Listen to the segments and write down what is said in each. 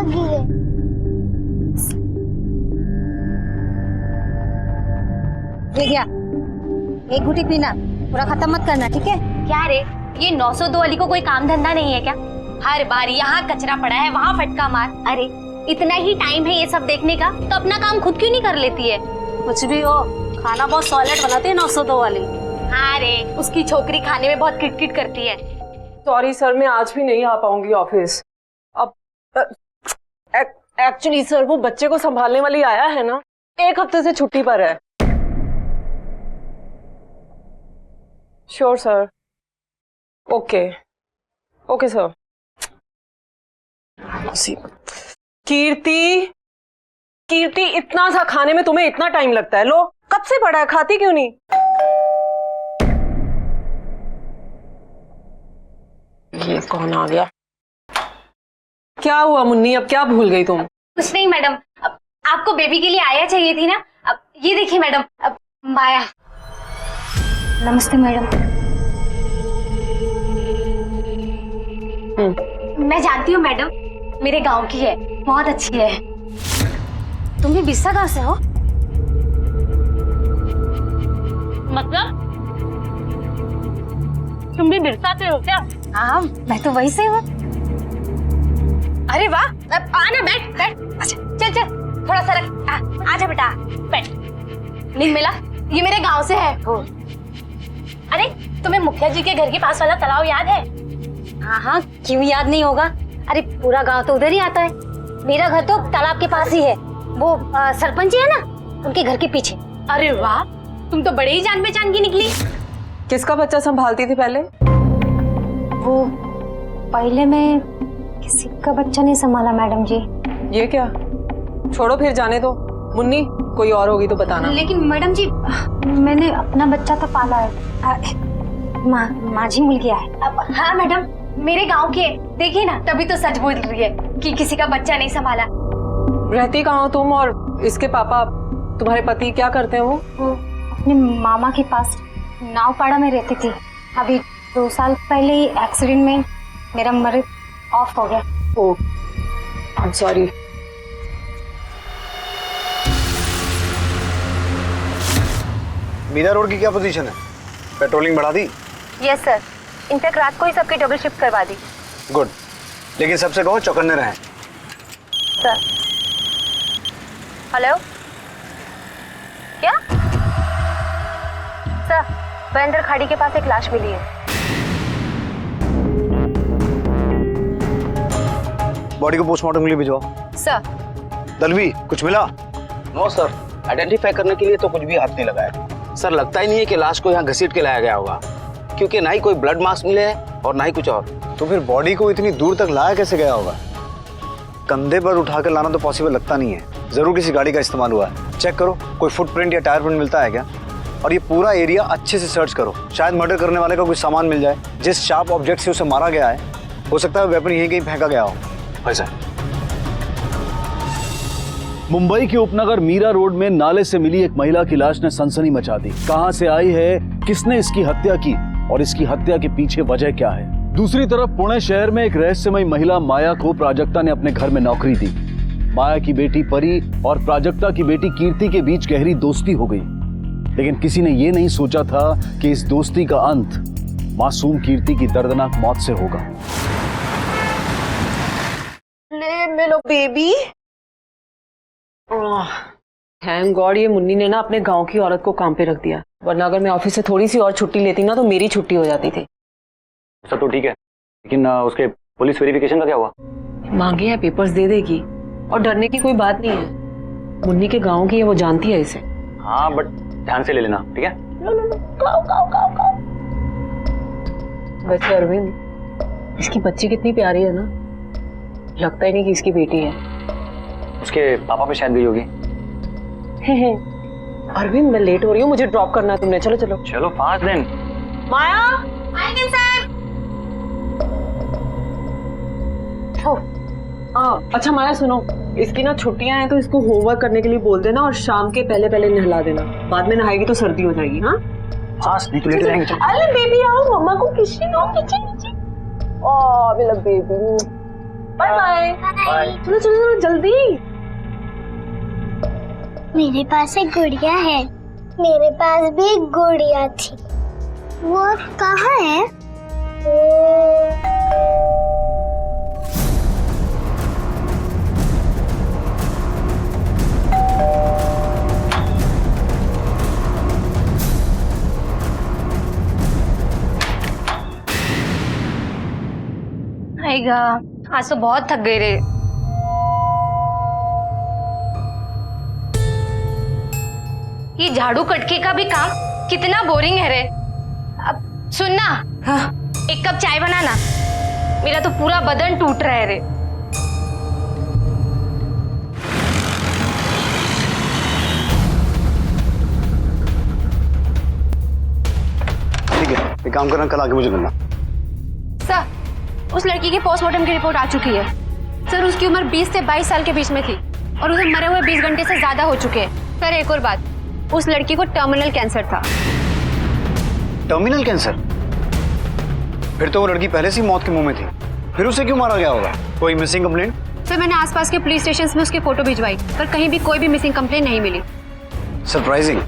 लगी है। ये क्या, एक घुटी पीना, पूरा खत्म मत करना, ठीक है? क्या रे, ये 902 वाली को कोई काम धंधा नहीं है क्या? हर बार यहाँ कचरा पड़ा है, वहाँ फटका मार। अरे इतना ही टाइम है ये सब देखने का, तो अपना काम खुद क्यों नहीं कर लेती है? कुछ भी हो, खाना बहुत सॉलिड बनाती है 902 वाली। हाँ रे, उसकी छोकरी खाने में बहुत किटकिट करती है। सॉरी सर, मैं आज भी नहीं आ पाऊंगी ऑफिस। अब एक्चुअली सर, वो बच्चे को संभालने वाली आया है ना, 1 हफ्ते से छुट्टी पर है। Sure sir. Okay okay sir. Kirti, Kirti, इतना सा खाने में तुम्हें इतना टाइम लगता है? लो, कब से पड़ा है, खाती क्यों नहीं? ये कौन आ गया? क्या हुआ मुन्नी, अब क्या भूल गई तुम? कुछ नहीं मैडम, अब आपको बेबी के लिए आया चाहिए थी ना। अब ये देखिए मैडम, अब माया। नमस्ते मैडम। मैं जानती हूँ मैडम, मेरे गांव की है, बहुत अच्छी है। तुम भी बिस्सा गांव से हो? मतलब तुम भी बिरसा से हो क्या? हाँ, मैं तो वही से हूँ। अरे वाह, अब आना, बैठ बैठ। अच्छा चल चल, थोड़ा सा रख, आजा बेटा, बैठ। नहीं मिला, ये मेरे गांव से है। अरे तुम्हें मुखिया जी के घर के पास वाला तालाब याद है? हाँ हाँ, क्यों याद नहीं होगा? अरे पूरा गांव तो उधर ही आता है। मेरा घर तो तालाब के पास ही है। वो सरपंच है ना, उनके घर के पीछे। अरे वाह, तुम तो बड़े ही जान पहचान की निकली। किसका बच्चा संभालती थी पहले? वो पहले मैं किसी का बच्चा नहीं संभाला मैडम जी। ये क्या? छोड़ो, फिर जाने दो। मुन्नी, कोई और होगी तो बताना। लेकिन मैडम जी, मैंने अपना बच्चा तो पाला है। माझी मिल गया है। अब हाँ मैडम, मेरे गांव के, देखिए ना, तभी तो सच बोल रही है कि किसी का बच्चा नहीं संभाला। रहती कहाँ हो तुम, और इसके पापा, तुम्हारे पति क्या करते हैं? वो अपने मामा के पास नावपाड़ा में रहती थी। अभी 2 साल पहले ही एक्सीडेंट में मेरा मर्द ऑफ हो गया। Oh, I am sorry. Mira road की क्या पोजीशन है? पेट्रोलिंग बढ़ा दी? यस सर, इनफैक्ट रात को ही सबकी डबल शिफ्ट करवा दी। गुड, लेकिन सबसे कहो चौकन्ने रहें। सर। हेलो, क्या सर? वैंदर खाड़ी के पास एक लाश मिली है। बॉडी को पोस्टमार्टम के लिए भिजवाओ। सर। दलवी, कुछ मिला? नो सर, आइडेंटिफाई करने के लिए तो कुछ भी हाथ नहीं लगाया सर। लगता ही नहीं है कि लाश को यहाँ घसीट के लाया गया होगा, क्योंकि ना ही कोई ब्लड मार्क्स मिले हैं और ना ही कुछ और। तो फिर बॉडी को इतनी दूर तक लाया कैसे गया होगा? कंधे पर उठाकर लाना तो पॉसिबल लगता नहीं है। जरूर किसी गाड़ी का इस्तेमाल हुआ है। चेक करो, कोई फुटप्रिंट या टायर प्रिंट मिलता है क्या? और ये पूरा एरिया अच्छे से सर्च करो, शायद मर्डर करने वाले का कुछ सामान मिल जाए। जिस शार्प ऑब्जेक्ट से उसे मारा गया है, हो सकता है वेपन यहीं कहीं फेंका गया हो। वैसा मुंबई के उपनगर मीरा रोड में नाले से मिली एक महिला की लाश ने सनसनी मचा दी। कहां से आई है, किसने इसकी हत्या की और इसकी हत्या के पीछे वजह क्या है? दूसरी तरफ पुणे शहर में एक रहस्यमयी महिला माया को प्राजक्ता ने अपने घर में नौकरी दी। माया की बेटी परी और प्राजक्ता की बेटी कीर्ति के बीच गहरी दोस्ती हो गई, लेकिन किसी ने यह नहीं सोचा था कि इस दोस्ती का अंत मासूम कीर्ति की दर्दनाक मौत से होगा। ले मिलो बेबी। थैंक गॉड, ये मुन्नी ने ना अपने गांव की औरत को काम पे रख दिया, वरना अगर मैं ऑफिस से थोड़ी सी और छुट्टी लेती ना तो मेरी छुट्टी हो जाती थी। सब तो ठीक है, लेकिन उसके पुलिस वेरिफिकेशन का क्या हुआ? मांगे हैं पेपर्स, दे देगी, और डरने की कोई बात नहीं है। मुन्नी के गांव की है, वो जानती है इसे। हाँ, बट ध्यान से ले लेना, ठीक है? वैसे अरविंद, इसकी बच्ची कितनी प्यारी है ना, लगता ही नहीं कि इसकी बेटी है। उसके पापा पे शायद गई होगी। अरविंद, मैं लेट हो रही हूँ, मुझे ड्रॉप करना है तुमने। चलो चलो चलो फास्ट देन। माया। अच्छा माया सुनो, इसकी ना छुट्टियां हैं तो इसको होमवर्क करने के लिए बोल देना, और शाम के पहले पहले नहला देना। बाद में नहाएगी तो सर्दी हो जाएगी। हाँ फास्ट, नहीं तो लेट हो जाएंगे। अरे बेबी आओ, मम्मा को किसी दो, नीचे नीचे। ओ मेरा बेबी। Bye bye. चलो चलो चलो जल्दी। मेरे पास एक गुड़िया है। मेरे पास भी एक गुड़िया थी। वो कहाँ है? आएगा, आज तो बहुत थक गए रे। ये झाड़ू कटके का भी काम कितना बोरिंग है रे। अब सुनना, हाँ एक कप चाय बनाना, मेरा तो पूरा बदन टूट रहा है रे। ठीक है, एक काम करना, कल आके मुझे मिलना। सर, उस लड़की की पोस्टमार्टम की रिपोर्ट आ चुकी है। सर, उसकी उम्र 20 से 22 साल के बीच में थी और उसे मरे हुए 20 घंटे से ज्यादा हो चुके हैं। सर, एक और बात, उस लड़की को टर्मिनल कैंसर था। Terminal cancer? फिर तो वो लड़की पहले से ही मौत के मुंह में थी, फिर उसे क्यों मारा गया होगा? कोई मिसिंग कंप्लेंट? सर, मैंने आसपास के पुलिस स्टेशन में उसकी फोटो भिजवाई, पर कहीं भी कोई भी मिसिंग कंप्लेंट नहीं मिली। सरप्राइजिंग।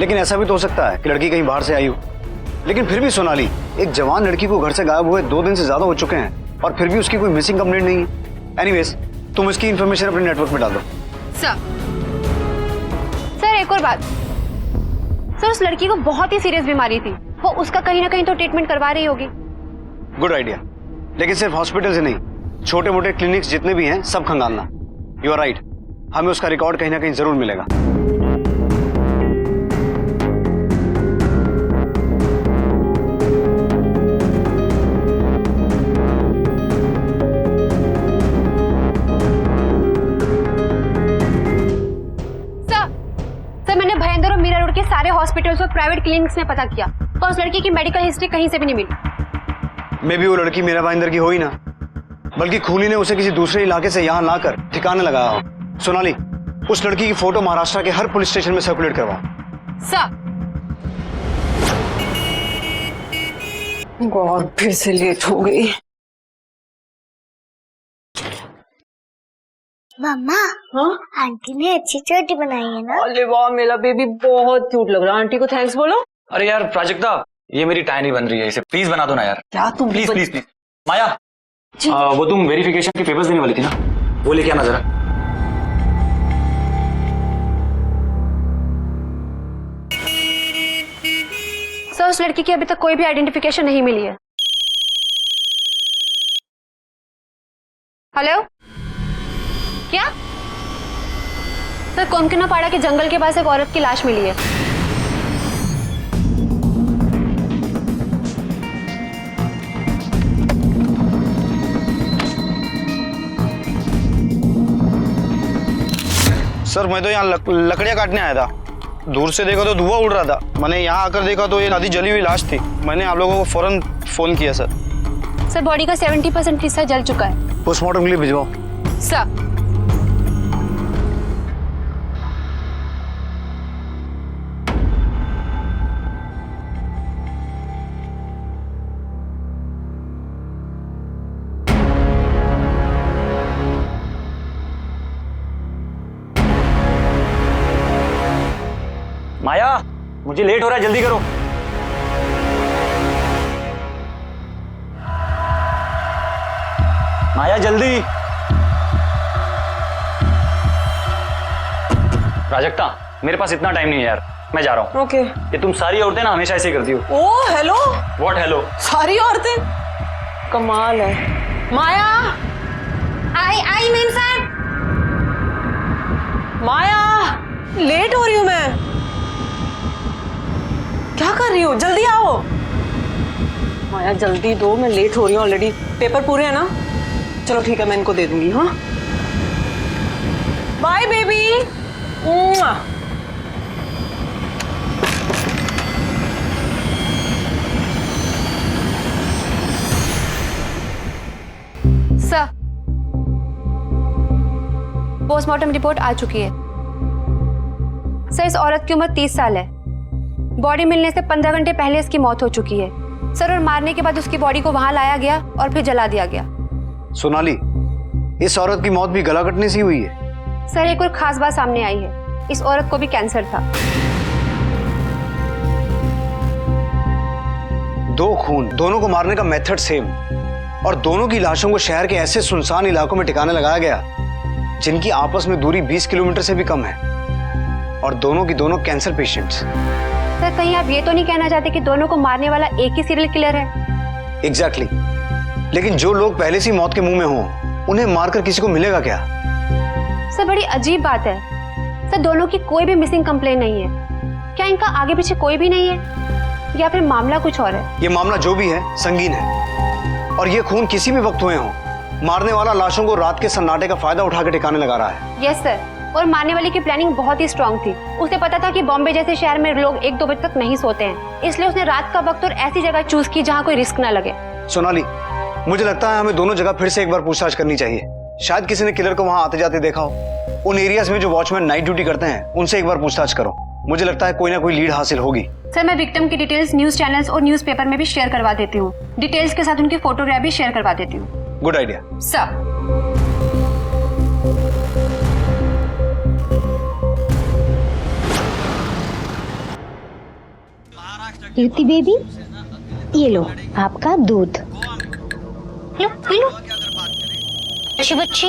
लेकिन ऐसा भी तो हो सकता है कि लड़की कहीं बाहर से आई हो। लेकिन फिर भी सोनाली, एक जवान लड़की को घर से गायब हुए 2 दिन से ज्यादा हो चुके हैं और फिर भी उसकी कोई मिसिंग कंप्लेंट नहीं है। एनीवेज, तुम इसकी इंफॉर्मेशन अपने नेटवर्क में डाल दो। सर, एक और बात, सर, उस लड़की को बहुत ही सीरियस बीमारी थी, वो उसका कहीं ना कहीं तो ट्रीटमेंट करवा रही होगी। गुड आइडिया, लेकिन सिर्फ हॉस्पिटल से नहीं, छोटे मोटे क्लिनिक्स जितने भी हैं सब खंगालना। यू आर राइट, हमें उसका रिकॉर्ड कहीं ना कहीं जरूर मिलेगा। सर, मैंने भयंदर और मीरा रोड के सारे हॉस्पिटल्स और प्राइवेट क्लिनिक्स में पता किया, तो उस लड़की की मेडिकल हिस्ट्री कहीं से भी नहीं मिली। मे भी वो लड़की मीरा भाईंदर की हो ही ना, बल्कि खूनी ने उसे किसी दूसरे इलाके से यहाँ लाकर ठिकाने लगाया हो। सोनाली, उस लड़की की फोटो महाराष्ट्र के हर पुलिस स्टेशन में सर्कुलेट करवाओ। सर, गॉड, फिर से लेट हो गई। मम्मा, हाँ? आंटी ने अच्छी चोटी बनाई है ना? अरे वाह, मेरा बेबी बहुत क्यूट लग रहा है। आंटी को थैंक्स बोलो। अरे यार प्राजक्ता, ये मेरी टाई नहीं बन रही है, इसे प्लीज बना दो ना यार। क्या तुम प्लीज प्लीज प्लीज। माया, वो तुम वेरिफिकेशन के पेपर्स देने वाली थी ना, वो लेके आना जरा। सर, उस लड़की की अभी तक कोई भी आइडेंटिफिकेशन नहीं मिली है। हेलो, क्या? सर, कोमकिनापाड़ा के जंगल के पास एक औरत की लाश मिली है। सर, मैं तो यहाँ लकड़ियाँ काटने आया था। दूर से देखा तो धुआं उड़ रहा था। मैंने यहाँ आकर देखा तो ये आधी जली हुई लाश थी। मैंने आप लोगों को फौरन फोन किया सर। सर, बॉडी का 70% हिस्सा जल चुका है। पोस्टमार्टम के लिए भिजवाओ। सर, माया, मुझे लेट हो रहा है, जल्दी करो। माया जल्दी। प्राजक्ता, मेरे पास इतना टाइम नहीं है यार, मैं जा रहा हूँ। ओके। ये तुम सारी औरतें ना हमेशा ऐसे ही करती हो। ओ हेलो। What hello? सारी औरतें? कमाल है। माया, आई मेम साहब। माया, लेट हो रही हूँ मैं। क्या कर रही हो? जल्दी आओ। माया जल्दी दो, मैं लेट हो रही हूँ ऑलरेडी। पेपर पूरे हैं ना? चलो ठीक है, मैं इनको दे दूंगी। हाँ, bye baby. Sir, postmortem report आ चुकी है। सर, इस औरत की उम्र 30 साल है। बॉडी मिलने से 15 घंटे पहले इसकी मौत हो चुकी है। सर, और मारने के बाद उसकी बॉडी को वहां लाया गया और फिर जला दिया गया। सोनाली, इस औरत की मौत भी गला कटने से ही हुई है। सर एक और खास बात सामने आई है, इस औरत को भी कैंसर था। 2 खून, दोनों को मारने का मेथड सेम, और दोनों की लाशों को शहर के ऐसे सुनसान इलाकों में ठिकाने लगाया गया जिनकी आपस में दूरी 20 किलोमीटर से भी कम है, और दोनों की दोनों कैंसर पेशेंट्स। सर कहीं आप ये तो नहीं कहना चाहते कि दोनों को मारने वाला एक ही सीरियल किलर है? एग्जैक्टली। लेकिन जो लोग पहले से मौत के मुंह में हों, उन्हें मारकर किसी को मिलेगा क्या? सर बड़ी अजीब बात है। सर दोनों की कोई भी मिसिंग कंप्लेन नहीं है। क्या इनका आगे पीछे कोई भी नहीं है, या फिर मामला कुछ और है? ये मामला जो भी है संगीन है, और ये खून किसी भी वक्त हुए हों, मारने वाला लाशों को रात के सन्नाटे का फायदा उठा के ठिकाने लगा रहा है। यस सर, और मारने वाले की प्लानिंग बहुत ही स्ट्रांग थी। उसे पता था कि बॉम्बे जैसे शहर में लोग 1-2 बजे तक नहीं सोते हैं, इसलिए उसने रात का वक्त और ऐसी जगह चूज की जहाँ कोई रिस्क ना लगे। सोनाली, मुझे लगता है हमें दोनों जगह फिर से एक बार पूछताछ करनी चाहिए। शायद किसी ने किलर को वहां आते जाते देखा हो। उन एरियाज में जो वॉचमैन नाइट ड्यूटी करते हैं, उनसे एक बार पूछताछ करो। मुझे लगता है कोई ना कोई लीड हासिल होगी। सर मैं विक्टिम की डिटेल्स न्यूज चैनल्स और न्यूज़पेपर में भी शेयर करवा देती हूँ। डिटेल्स के साथ उनकी फोटोग्राफ भी शेयर करवा देती हूँ। Good idea. सर कीर्ति बेबी, ये लो आपका दूध। लो पी लो। अच्छी बच्ची।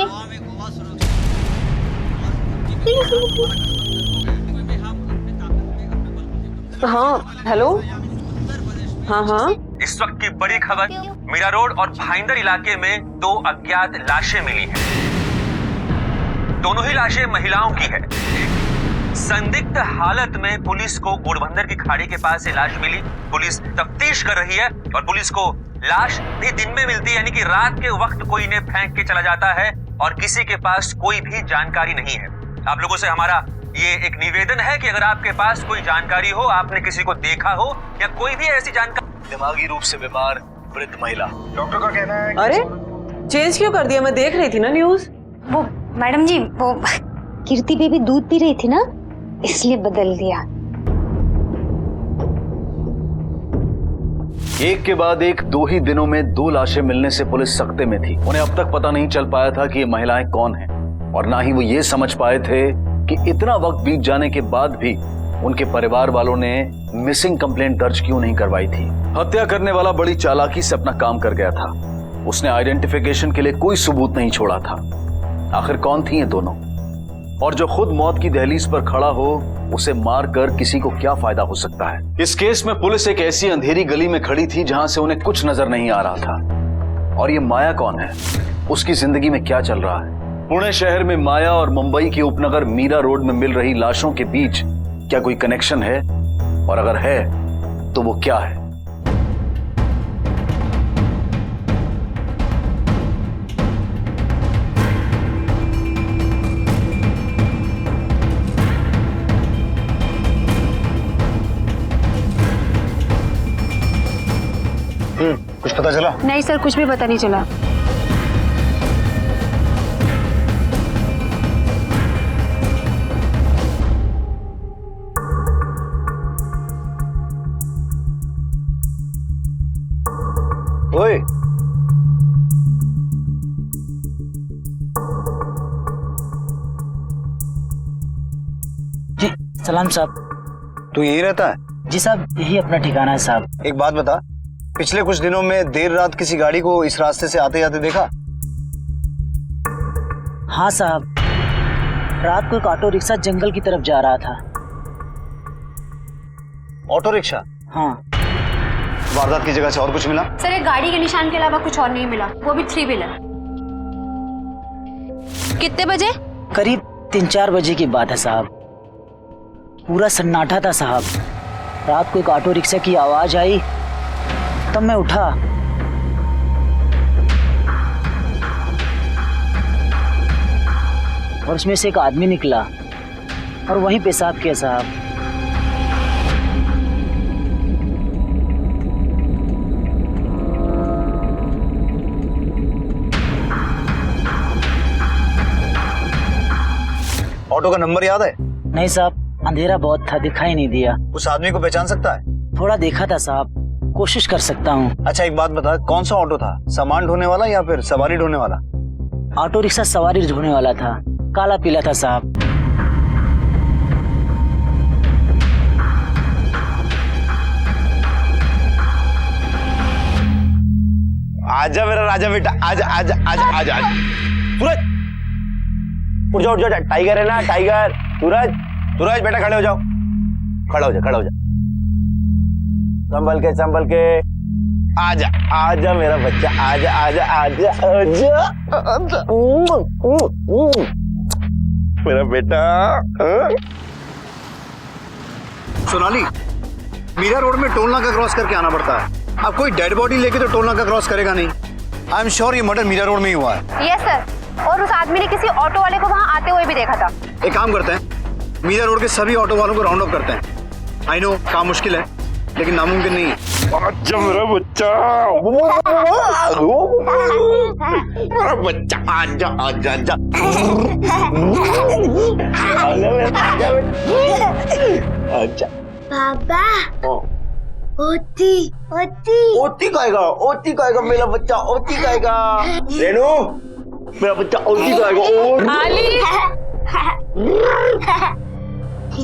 हाँ हेलो। हाँ हाँ इस वक्त की बड़ी खबर, मीरा रोड और भाईंदर इलाके में 2 अज्ञात लाशें मिली हैं। दोनों ही लाशें महिलाओं की है। संदिग्ध हालत में पुलिस को घोड़बंदर की खाड़ी के पास से लाश मिली। पुलिस तफ्तीश कर रही है, और पुलिस को लाश भी दिन में मिलती है, यानी कि रात के वक्त कोई इन्हें फेंक के चला जाता है और किसी के पास कोई भी जानकारी नहीं है। आप लोगों से हमारा ये एक निवेदन है कि अगर आपके पास कोई जानकारी हो, आपने किसी को देखा हो या कोई भी ऐसी जानकारी। दिमागी रूप से बीमार वृद्ध महिला। डॉक्टर का कहना है। अरे चेंज क्यों कर दिया? मैं देख रही थी ना न्यूज। वो मैडम जी, वो कीर्ति बेबी दूध पी रही थी ना, इसलिए बदल दिया। एक के बाद एक 2 ही दिनों में 2 लाशें मिलने से पुलिस सख्ते में थी। उन्हें अब तक पता नहीं चल पाया था कि ये महिलाएं कौन हैं, और ना ही वो ये समझ पाए थे कि इतना वक्त बीत जाने के बाद भी उनके परिवार वालों ने मिसिंग कंप्लेंट दर्ज क्यों नहीं करवाई थी। हत्या करने वाला बड़ी चालाकी से अपना काम कर गया था। उसने आइडेंटिफिकेशन के लिए कोई सबूत नहीं छोड़ा था। आखिर कौन थी ये दोनों, और जो खुद मौत की दहलीज पर खड़ा हो, उसे मारकर किसी को क्या फायदा हो सकता है। इस केस में पुलिस एक ऐसी अंधेरी गली में खड़ी थी जहां से उन्हें कुछ नजर नहीं आ रहा था। और ये माया कौन है, उसकी जिंदगी में क्या चल रहा है? पुणे शहर में माया और मुंबई के उपनगर मीरा रोड में मिल रही लाशों के बीच क्या कोई कनेक्शन है, और अगर है तो वो क्या है? कुछ पता चला? नहीं सर, कुछ भी पता नहीं चला। ओए, जी सलाम साहब। तू यहीं रहता है? जी साहब, यही अपना ठिकाना है साहब। एक बात बता, पिछले कुछ दिनों में देर रात किसी गाड़ी को इस रास्ते से आते जाते देखा? हाँ साहब, रात को एक ऑटो रिक्शा जंगल की तरफ जा रहा था। Auto rickshaw? हाँ। वारदात की जगह से और कुछ मिला? सर एक गाड़ी के निशान के अलावा कुछ और नहीं मिला, वो भी 3 व्हीलर। कितने बजे? करीब 3-4 बजे की बात है साहब। पूरा सन्नाटा था साहब। रात को एक ऑटो रिक्शा की आवाज आई, तब मैं उठा। और उसमें से एक आदमी निकला और वहीं पेशाब किया साहब। ऑटो का नंबर याद है? नहीं साहब, अंधेरा बहुत था, दिखाई नहीं दिया। उस आदमी को पहचान सकता है? थोड़ा देखा था साहब, कोशिश कर सकता हूँ। अच्छा एक बात बता, कौन सा ऑटो था, सामान ढोने वाला या फिर सवारी ढोने वाला? ऑटो रिक्शा सवारी ढोने वाला था, काला पीला था साहब। आजा मेरा राजा बेटा, आजा आजा आजा आजा आजा। सूरज उठ जाओ उठ जाओ, टाइगर है ना टाइगर। सूरज सूरज बेटा खड़े हो जाओ, खड़ा हो जा खड़ा हो जा, संभल के आजा आजा मेरा बच्चा, आजा आजा आजा आजा आजा मेरा बेटा। सोनाली, मीरा रोड में टोल नाका क्रॉस करके आना पड़ता है। अब कोई डेड बॉडी लेके तो टोल नाका क्रॉस करेगा नहीं। आई एम श्योर ये मर्डर मीरा रोड में ही हुआ है। यस सर, और उस आदमी ने किसी ऑटो वाले को वहाँ आते हुए भी देखा था। एक काम करते हैं, मीरा रोड के सभी ऑटो वालों को राउंड अप करते हैं। आई नो काम मुश्किल है लेकिन नामुमकिन नहीं है। आजा मेरा बच्चा, मेरा बच्चा आजा आजा आजा आजा। पापा ओती ओती ओती खाएगा मेरा बच्चा, ओती खाएगा। रेनू मेरा बच्चा ओती खाएगा।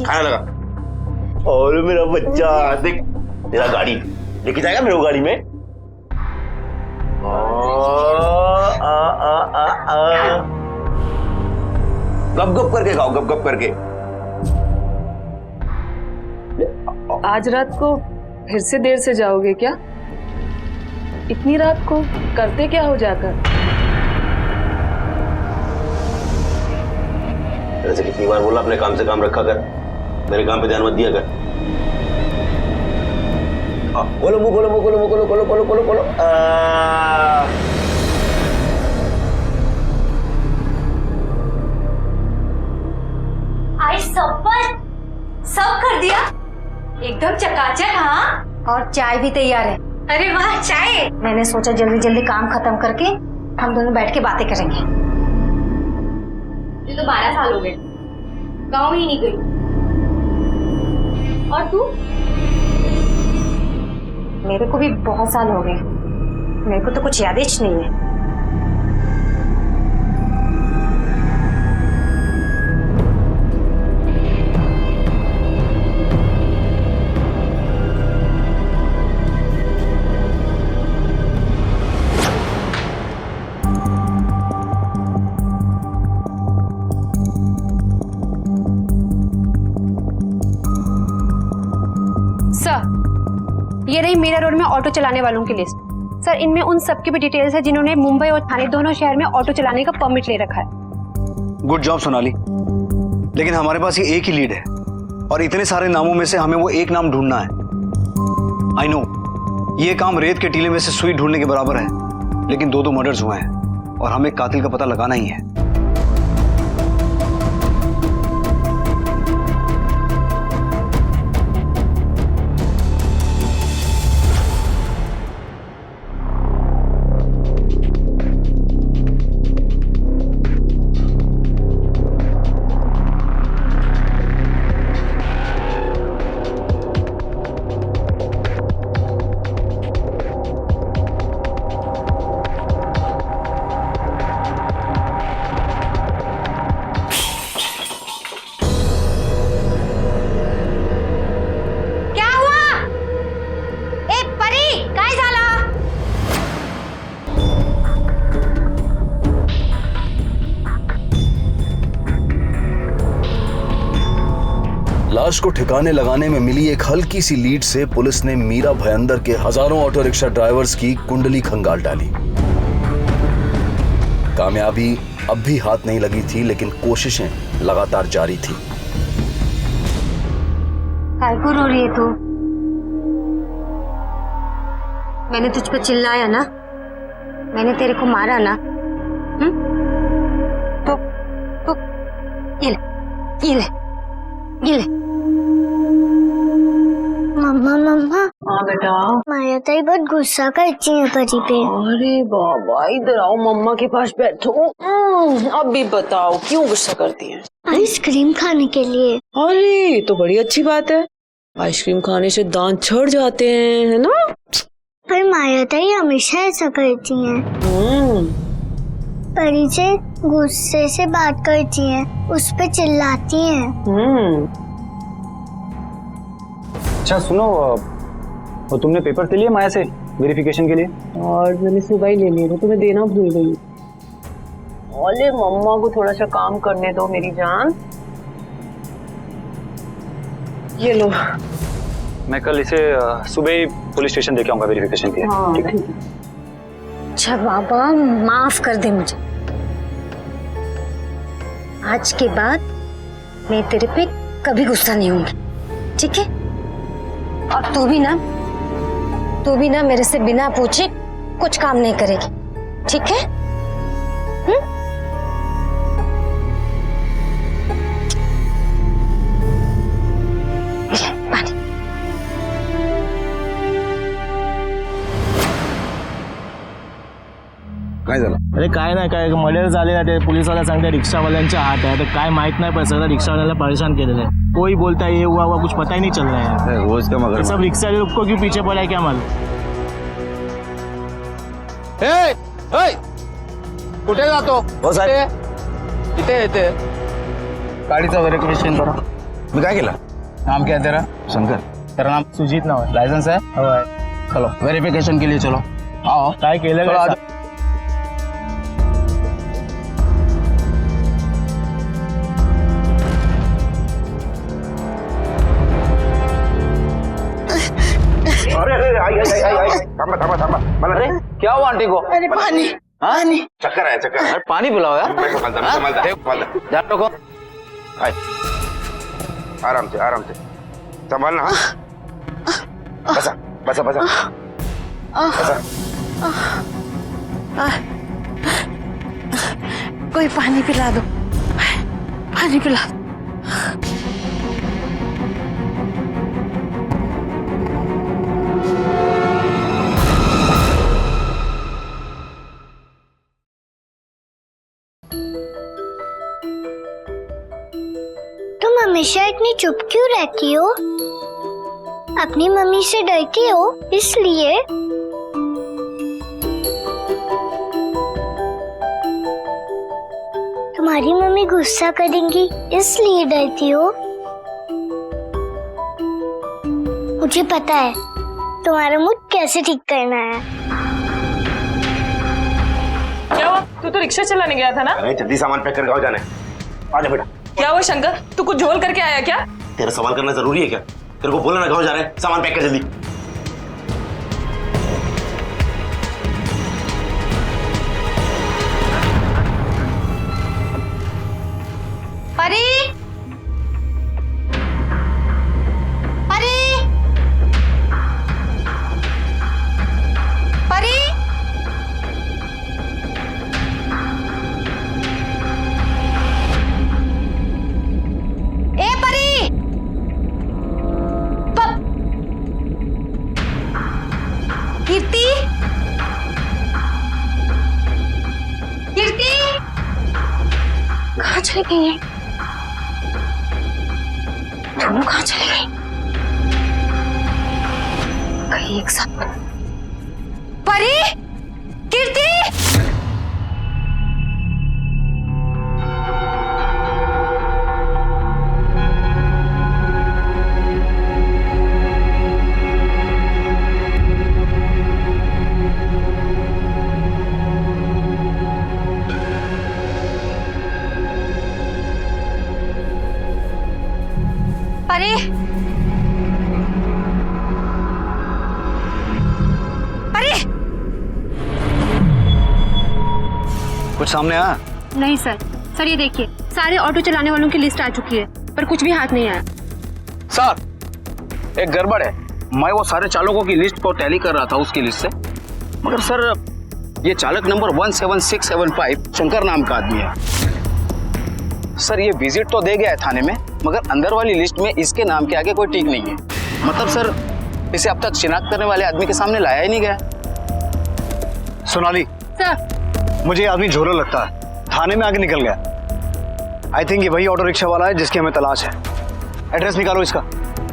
खाने लगा। और मेरा बच्चा देख, तेरा गाड़ी लेके जाएगा मेरे गाड़ी में। गप गप करके खाओ, गप गप करके। आज रात को फिर से देर से जाओगे क्या? इतनी रात को करते क्या हो जाकर? ऐसे कितनी बार बोला अपने काम से काम रखा कर, मेरे काम पे ध्यान मत दिया कर। बोलो मुंह खोलो, मुंह खोलो, मुंह खोलो, खोलो खोलो खोलो खोलो। आई सब कर दिया एकदम चकाचक। हाँ, और चाय भी तैयार है। अरे वाह, चाय। मैंने सोचा जल्दी जल्दी काम खत्म करके हम दोनों बैठ के बातें करेंगे। ये तो 12 साल हो गए, गाँव ही नहीं गई। और तू? मेरे को भी बहुत साल हो गए, मेरे को तो कुछ यादें नहीं है। ये रही मीरा रोड में ऑटो चलाने वालों की लिस्ट। सर, इनमें उन सब की भी डिटेल्स है जिन्होंने मुंबई और ठाणे दोनों शहर में ऑटो चलाने का परमिट ले रखा है। गुड जॉब सोनाली, लेकिन हमारे पास ये एक ही लीड है और इतने सारे नामों में से हमें वो एक नाम ढूंढना है। आई नो ये काम रेत के टीले में से सुई ढूंढने के बराबर है, लेकिन दो मर्डर्स हुए हैं और हमें कातिल का पता लगाना ही है। लाश को ठिकाने लगाने में मिली एक हल्की सी लीड से पुलिस ने मीरा भयंदर के हजारों ऑटो रिक्शा ड्राइवर्स की कुंडली खंगाल डाली। कामयाबी अब भी हाथ नहीं लगी थी, लेकिन कोशिशें लगातार जारी थी। काय को रो रही है तू? मैंने तुझ पर चिल्लाया ना, मैंने तेरे को मारा ना। तो ये ले। मम्मा हाँ बेटा। माया ताई बहुत गुस्सा करती है परी पे। अरे बाबा, इधर आओ, मम्मा के पास बैठो। अब भी बताओ क्यों गुस्सा करती हैं? आइसक्रीम खाने के लिए। अरे तो बड़ी अच्छी बात है, आइसक्रीम खाने से दांत छड़ जाते हैं, है ना? पर माया ताई हमेशा ऐसा करती हैं। परी से गुस्से से बात करती हैं, उस पे चिल्लाती हैं। अच्छा सुनो, वो तुमने पेपर ले लिए माया से वेरिफिकेशन के लिए? और मैंने सुबह ही ले लिया था, तुम्हें देना भूल गई। ओले मम्मा को थोड़ा सा काम करने दो मेरी जान। ये लो। मैं कल इसे सुबह ही पुलिस स्टेशन देके आऊंगा वेरिफिकेशन के लिए। हाँ, ठीक है? अच्छा बाबा, माफ कर दे मुझे। आज के बाद मैं तेरे पे कभी गुस्सा नहीं होंगी, ठीक है? और तू भी ना मेरे से बिना पूछे कुछ काम नहीं करेगी, ठीक है? पानी। काय झालं? अरे काय नाही, काय मर्डर झालेला, ते पोलीसवाला सांगते रिक्षावाल्यांच्या हात आहे, तर काय माहित नाही, पण सगळं रिक्षावाल्याला परेशान केलेलं है। कोई बोलता है ये हुआ कुछ पता ही नहीं चल रहा है। रोज का मगर सब रिक्शा वाले को क्यों पीछे पड़ा है क्या मालूम? कुठे जातो? हो साहेब, इथे इथे गाडीचं व्हेरिफिकेशन करा। मी काय केलं? नाम क्या है तेरा? शंकर। तेरा नाम सुजीत नाव है, लाइसेंस है? हो है। चलो वेरिफिकेशन के लिए चलो। आओ काय केलं का? आई थांबा मला। अरे क्या हुआ आंटी को? अरे पानी, पानी। चक्कर आहे अरे पानी पिलाओ यार। ध्यान रखो। आराम से संभालना। हाँ, बसा। कोई पानी पिला दो, पानी पिला दो। तुम हमेशा इतनी चुप क्यों रहती हो? अपनी मम्मी से डरती हो इसलिए? तुम्हारी मम्मी गुस्सा करेंगी इसलिए डरती हो? मुझे पता है तुम्हारा मूड कैसे ठीक करना है। क्या हुआ? तू तो रिक्शा चलाने गया था ना? अरे जल्दी सामान पैक कर गाँव जाना है। आजा बेटा। क्या हुआ शंकर, तू कुछ झोल करके आया क्या? तेरा सवाल करना जरूरी है क्या? तेरे को बोला ना गाँव जा रहे हैं, सामान पैक कर जल्दी। परी, परी, परी, ए परी, कीर्ति, कीर्ति, कहाँ चली गई है? दोनों कहाँ चली गई? कहीं एक साथ। परी, कीर्ति, परी, परी। कुछ सामने आया? नहीं सर, ये देखिए सारे ऑटो चलाने वालों की लिस्ट आ चुकी है, पर कुछ भी हाथ नहीं आया। सर एक गड़बड़ है, मैं वो सारे चालकों की लिस्ट को टैली कर रहा था उसकी लिस्ट से, मगर सर ये चालक नंबर 17675 शंकर नाम का आदमी है। सर ये विजिट तो दे गया है थाने में, मगर अंदर वाली लिस्ट में इसके नाम के आगे कोई टिक नहीं है। मतलब सर इसे अब तक शिनाख्त करने वाले आदमी के सामने लाया ही नहीं गया। सोनाली सर, मुझे ये आदमी झोला लगता है, थाने में आगे निकल गया। आई थिंक ये वही ऑटो रिक्शा वाला है जिसकी हमें तलाश है। एड्रेस निकालो इसका।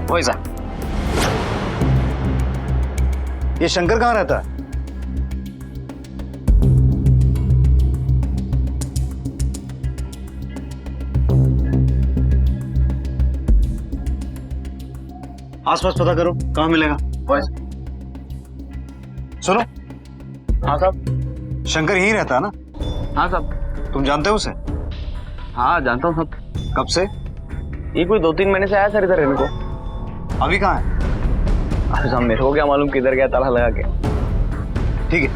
वही सर। ये शंकर कहाँ रहता है? आसपास पता करो कहाँ मिलेगा। सुनो। हाँ साहब। शंकर यहीं रहता है ना? हाँ साहब। तुम जानते हो उसे? हाँ जानता हूँ साहब। कब से? ये कोई 2-3 महीने से आया सर इधर रहने को। अभी कहाँ है? अरे साहब मेरे को क्या मालूम किधर गया ताला लगा के। ठीक है।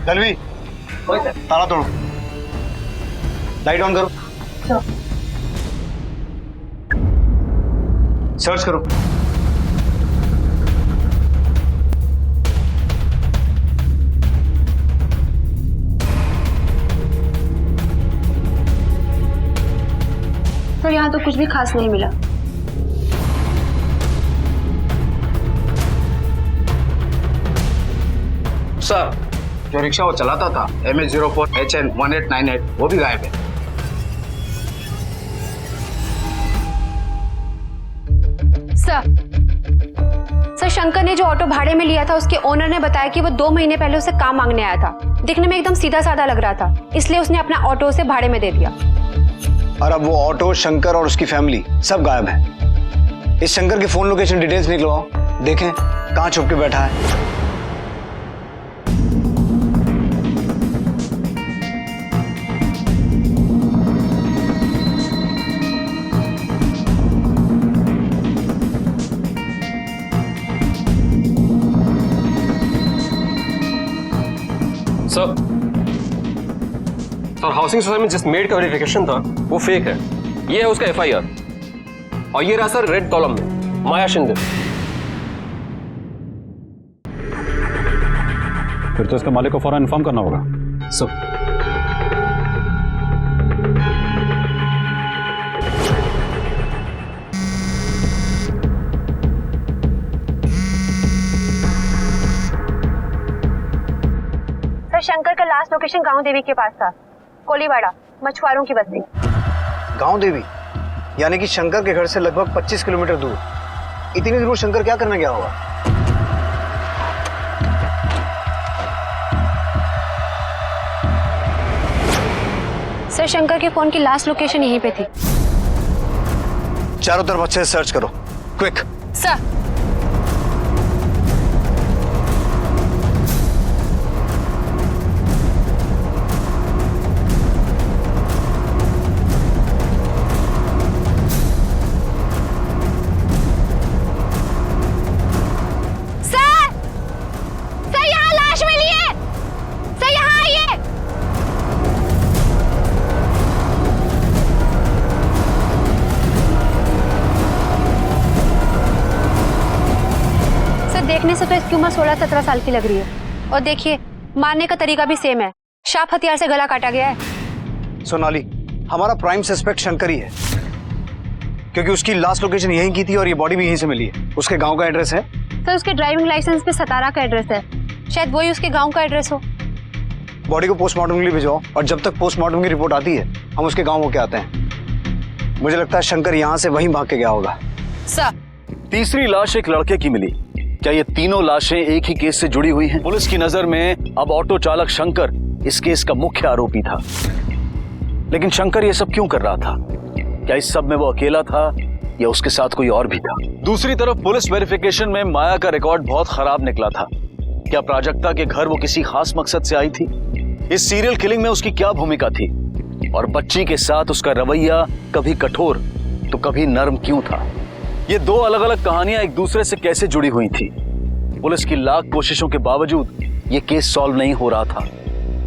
तलवी, ताला तोड़ो, लाइट ऑन करो, सर्च करो। तो यहाँ तो कुछ भी खास नहीं मिला। सर जो रिक्शा वो चलाता था MH04HN1898 वो भी गायब है। सर शंकर ने जो ऑटो भाड़े में लिया था उसके ओनर ने बताया कि वो 2 महीने पहले उसे काम मांगने आया था। दिखने में एकदम सीधा साधा लग रहा था, इसलिए उसने अपना ऑटो उसे भाड़े में दे दिया। और अब वो ऑटो, शंकर और उसकी फैमिली सब गायब है। इस शंकर की फोन लोकेशन डिटेल्स निकलवाओ, देखें कहाँ छुप के बैठा है। सर हाउसिंग सोसाइटी में जिस मेड का वेरिफिकेशन था वो फेक है। ये है उसका FIR और ये रहा सर रेड कॉलम में माया शिंदे। फिर तो इसके मालिक को फौरन इन्फॉर्म करना होगा। सर शंकर का लास्ट लोकेशन गांव देवी के पास था, कोलीवाड़ा, मछुआरों की बस्ती। गांव देवी यानी कि शंकर के घर से लगभग 25 किलोमीटर दूर। इतनी दूर शंकर क्या करने गया होगा? सर शंकर के फोन की लास्ट लोकेशन यहीं पे थी। चारों तरफ अच्छे से सर्च करो, क्विक। सर देखने से तो इसकी उम्र 16-17 साल की लग रही है। और देखिए मारने का तरीका भी सेम है, शार्प हथियार से गला काटा गया है। सोनाली, हमारा प्राइम सस्पेक्ट शंकर ही है, क्योंकि उसकी लास्ट लोकेशन यहीं की थी और ये बॉडी भी यहीं से मिली है। उसके गांव का एड्रेस है? सर उसके ड्राइविंग लाइसेंस पे सतारा का एड्रेस है, शायद वही उसके गाँव का एड्रेस हो। बॉडी को पोस्टमार्टम के लिए भिजवाओ और जब तक पोस्टमार्टम की रिपोर्ट आती है हम उसके गाँव होके आते हैं। मुझे लगता है शंकर यहाँ से वहीं भाग के गया होगा। सर तीसरी लाश एक लड़के की मिली। क्या ये तीनों लाशें एक ही केस से जुड़ी हुई हैं? पुलिस की नजर में अब ऑटो चालक शंकर इस केस का मुख्य आरोपी था। लेकिन शंकर ये सब क्यों कर रहा था? क्या इस सब में वो अकेला था या उसके साथ कोई और भी था? दूसरी तरफ पुलिस वेरिफिकेशन में माया का रिकॉर्ड बहुत खराब निकला था। क्या प्राजक्ता के घर वो किसी खास मकसद से आई थी? इस सीरियल किलिंग में उसकी क्या भूमिका थी? और बच्ची के साथ उसका रवैया कभी कठोर तो कभी नर्म क्यों था? ये दो अलग अलग कहानियां एक दूसरे से कैसे जुड़ी हुई थी? पुलिस की लाख कोशिशों के बावजूद ये केस सॉल्व नहीं हो रहा था।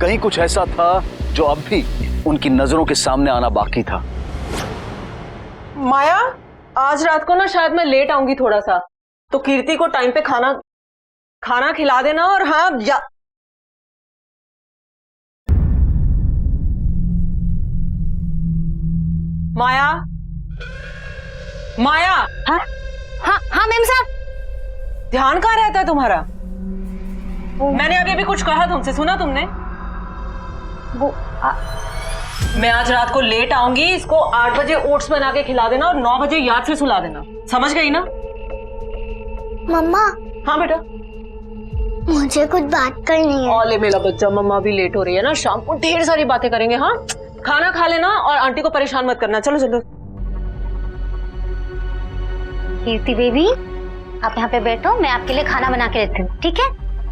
कहीं कुछ ऐसा था जो अब भी उनकी नजरों के सामने आना बाकी था। माया, आज रात को ना शायद मैं लेट आऊंगी थोड़ा सा, तो कीर्ति को टाइम पे खाना खिला देना। और हाँ माया। हाँ मैम साहब। ध्यान कहाँ रहता है तुम्हारा? मैंने अभी कुछ कहा तुमसे, सुना तुमने? मैं आज रात को लेट आऊंगी, इसको 8 बजे ओट्स बना के खिला देना और 9 बजे याद से सुला देना, समझ गई ना? मम्मा। हाँ बेटा। मुझे कुछ बात करनी है। ओले मेरा बच्चा, मम्मा भी लेट हो रही है ना, शाम को ढेर सारी बातें करेंगे। हाँ, खाना खा लेना और आंटी को परेशान मत करना। चलो चलो। कीर्ति बेबी, आप यहाँ पे बैठो, मैं आपके लिए खाना बना के लेती हूँ, ठीक है?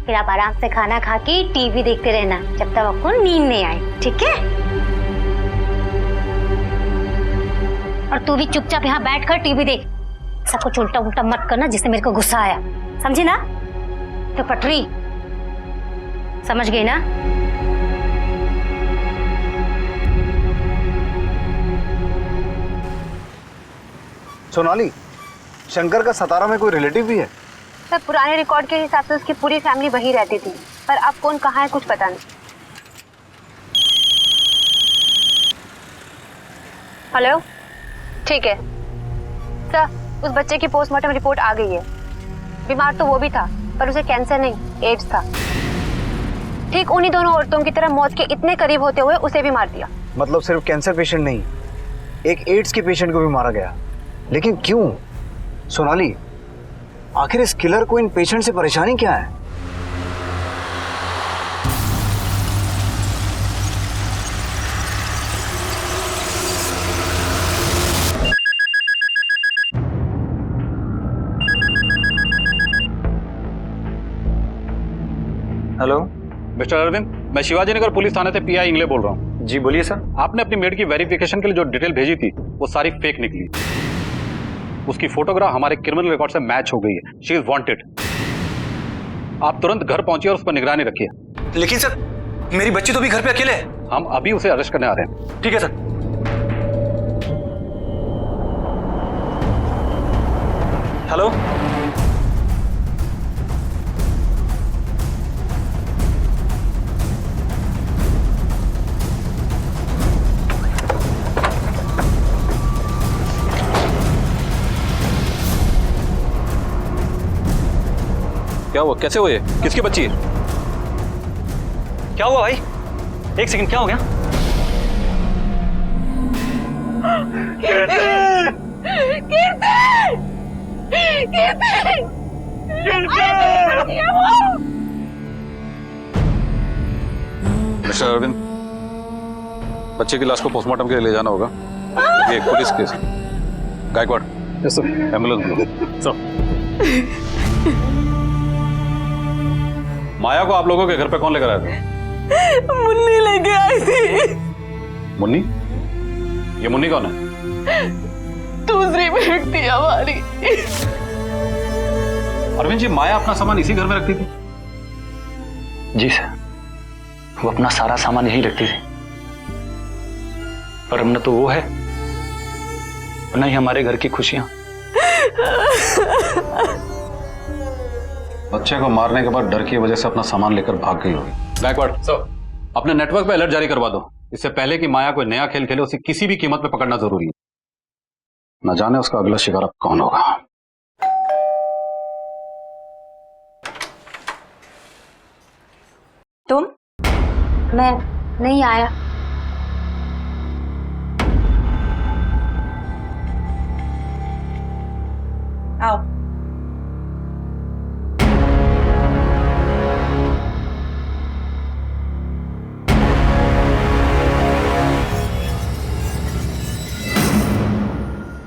फिर आप आराम से खाना खा के टीवी देखते रहना जब तक आपको नींद नहीं आए, ठीक है? और तू भी चुपचाप यहाँ बैठकर टीवी देख, सब कुछ उल्टा उल्टा मत करना जिससे मेरे को गुस्सा आया, समझी ना? तो पटरी समझ गई ना? सोनाली, शंकर का सतारा में कोई रिलेटिव भी है? सर, पुराने रिकॉर्ड के हिसाब से उसकी पूरी फैमिली वहीं रहती थी, पर अब कौन कहाँ है कुछ पता नहीं। हेलो, ठीक है सर, उस बच्चे की पोस्टमार्टम रिपोर्ट आ गई है। बीमार तो वो भी था, पर उसे कैंसर नहीं, एड्स था। ठीक उन्हीं दोनों औरतों की तरह मौत के इतने करीब होते हुए उसे भी मार दिया। मतलब सिर्फ कैंसर पेशेंट नहीं, एक एड्स के पेशेंट को भी मारा गया। लेकिन क्यों? सोनाली, आखिर इस किलर को इन पेशेंट से परेशानी क्या है? हेलो मिस्टर अरविंद, मैं शिवाजी नगर पुलिस थाने से पीआई इंगले बोल रहा हूँ। जी बोलिए सर। आपने अपनी मेड की वेरिफिकेशन के लिए जो डिटेल भेजी थी वो सारी फेक निकली। उसकी फोटोग्राफ हमारे क्रिमिनल रिकॉर्ड से मैच हो गई है। She is wanted. आप तुरंत घर पहुंचिए और उस पर निगरानी रखिए। लेकिन सर, मेरी बच्ची तो भी घर पे अकेले है। हम अभी उसे अरेस्ट करने आ रहे हैं। ठीक है सर। हेलो, क्या हुआ? कैसे हुए? किसकी बच्ची है? क्या हुआ भाई? एक सेकंड, क्या हो गया? मिस्टर अरविंद, बच्चे की लाश को पोस्टमार्टम के लिए ले जाना होगा। ये एक पुलिस केस। गायकवाड़, एम्बुलेंस बुलाओ। माया को आप लोगों के घर पे कौन लेकर आया था? मुन्नी लेके आई थी। मुन्नी? ये मुन्नी कौन है? दूसरी बेट थी हमारी। अरविंद जी, माया अपना सामान इसी घर में रखती थी? जी सर, वो अपना सारा सामान यहीं रखती थी। पर न तो वो है, न ही हमारे घर की खुशियां। बच्चे को मारने के बाद डर की वजह से अपना सामान लेकर भाग गई होगी। गायकवाड़ सर, अपने नेटवर्क पे अलर्ट जारी करवा दो। इससे पहले कि माया कोई नया खेल खेले, उसे किसी भी कीमत पे पकड़ना जरूरी है। न जाने उसका अगला शिकार अब कौन होगा। तुम? मैं नहीं आया। आओ।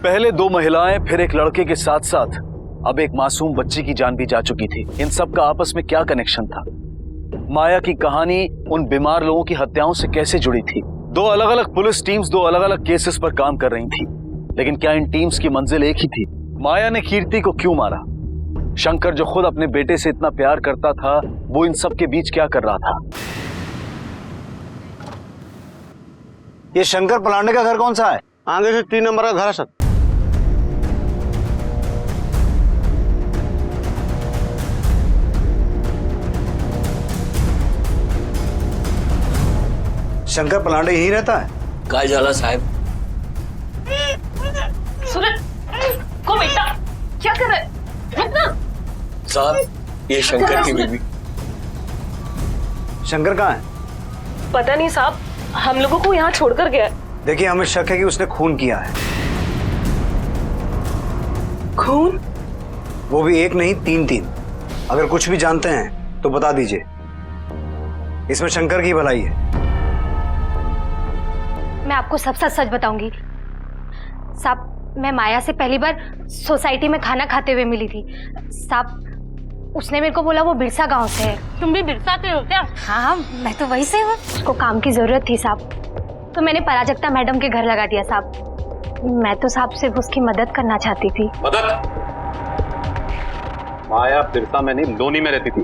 पहले दो महिलाएं, फिर एक लड़के के साथ साथ अब एक मासूम बच्ची की जान भी जा चुकी थी। इन सब का आपस में क्या कनेक्शन था? माया की कहानी उन बीमार लोगों की हत्याओं से कैसे जुड़ी थी? दो अलग अलग पुलिस टीम्स दो अलग अलग केसेस पर काम कर रही थी, लेकिन क्या इन टीम्स की मंजिल एक ही थी? माया ने कीर्ति को क्यों मारा? शंकर जो खुद अपने बेटे से इतना प्यार करता था, वो इन सब के बीच क्या कर रहा था? ये शंकर पलांडे का घर कौन सा है? आगे से 3 नंबर का घर है सर। शंकर पलांडे यहीं रहता है? काय झाला साहब? सूरज, को बेटा क्या कर रहे? साहब, ये शंकर की बीवी। शंकर कहाँ है? पता नहीं साहब, हम लोगों को यहाँ छोड़कर गया। देखिए, हमें शक है कि उसने खून किया है। खून? वो भी एक नहीं, तीन। अगर कुछ भी जानते हैं तो बता दीजिए। इसमें शंकर की भलाई है। मैं आपको सब सच बताऊंगी साहब। मैं माया से पहली बार सोसाइटी में खाना खाते हुए मिली थी साहब। उसने मेरे को बोला वो बिरसा गांव से है। तुम भी बिरसा से हो क्या? हाँ, मैं तो वहीं से हूँ। उसको काम की जरूरत थी साहब, तो मैंने पराजक्ता मैडम के घर लगा दिया साहब। मैं तो साहब सिर्फ उसकी मदद करना चाहती थी। मदद? माया बिरसा में नहीं, लोनी में रहती थी।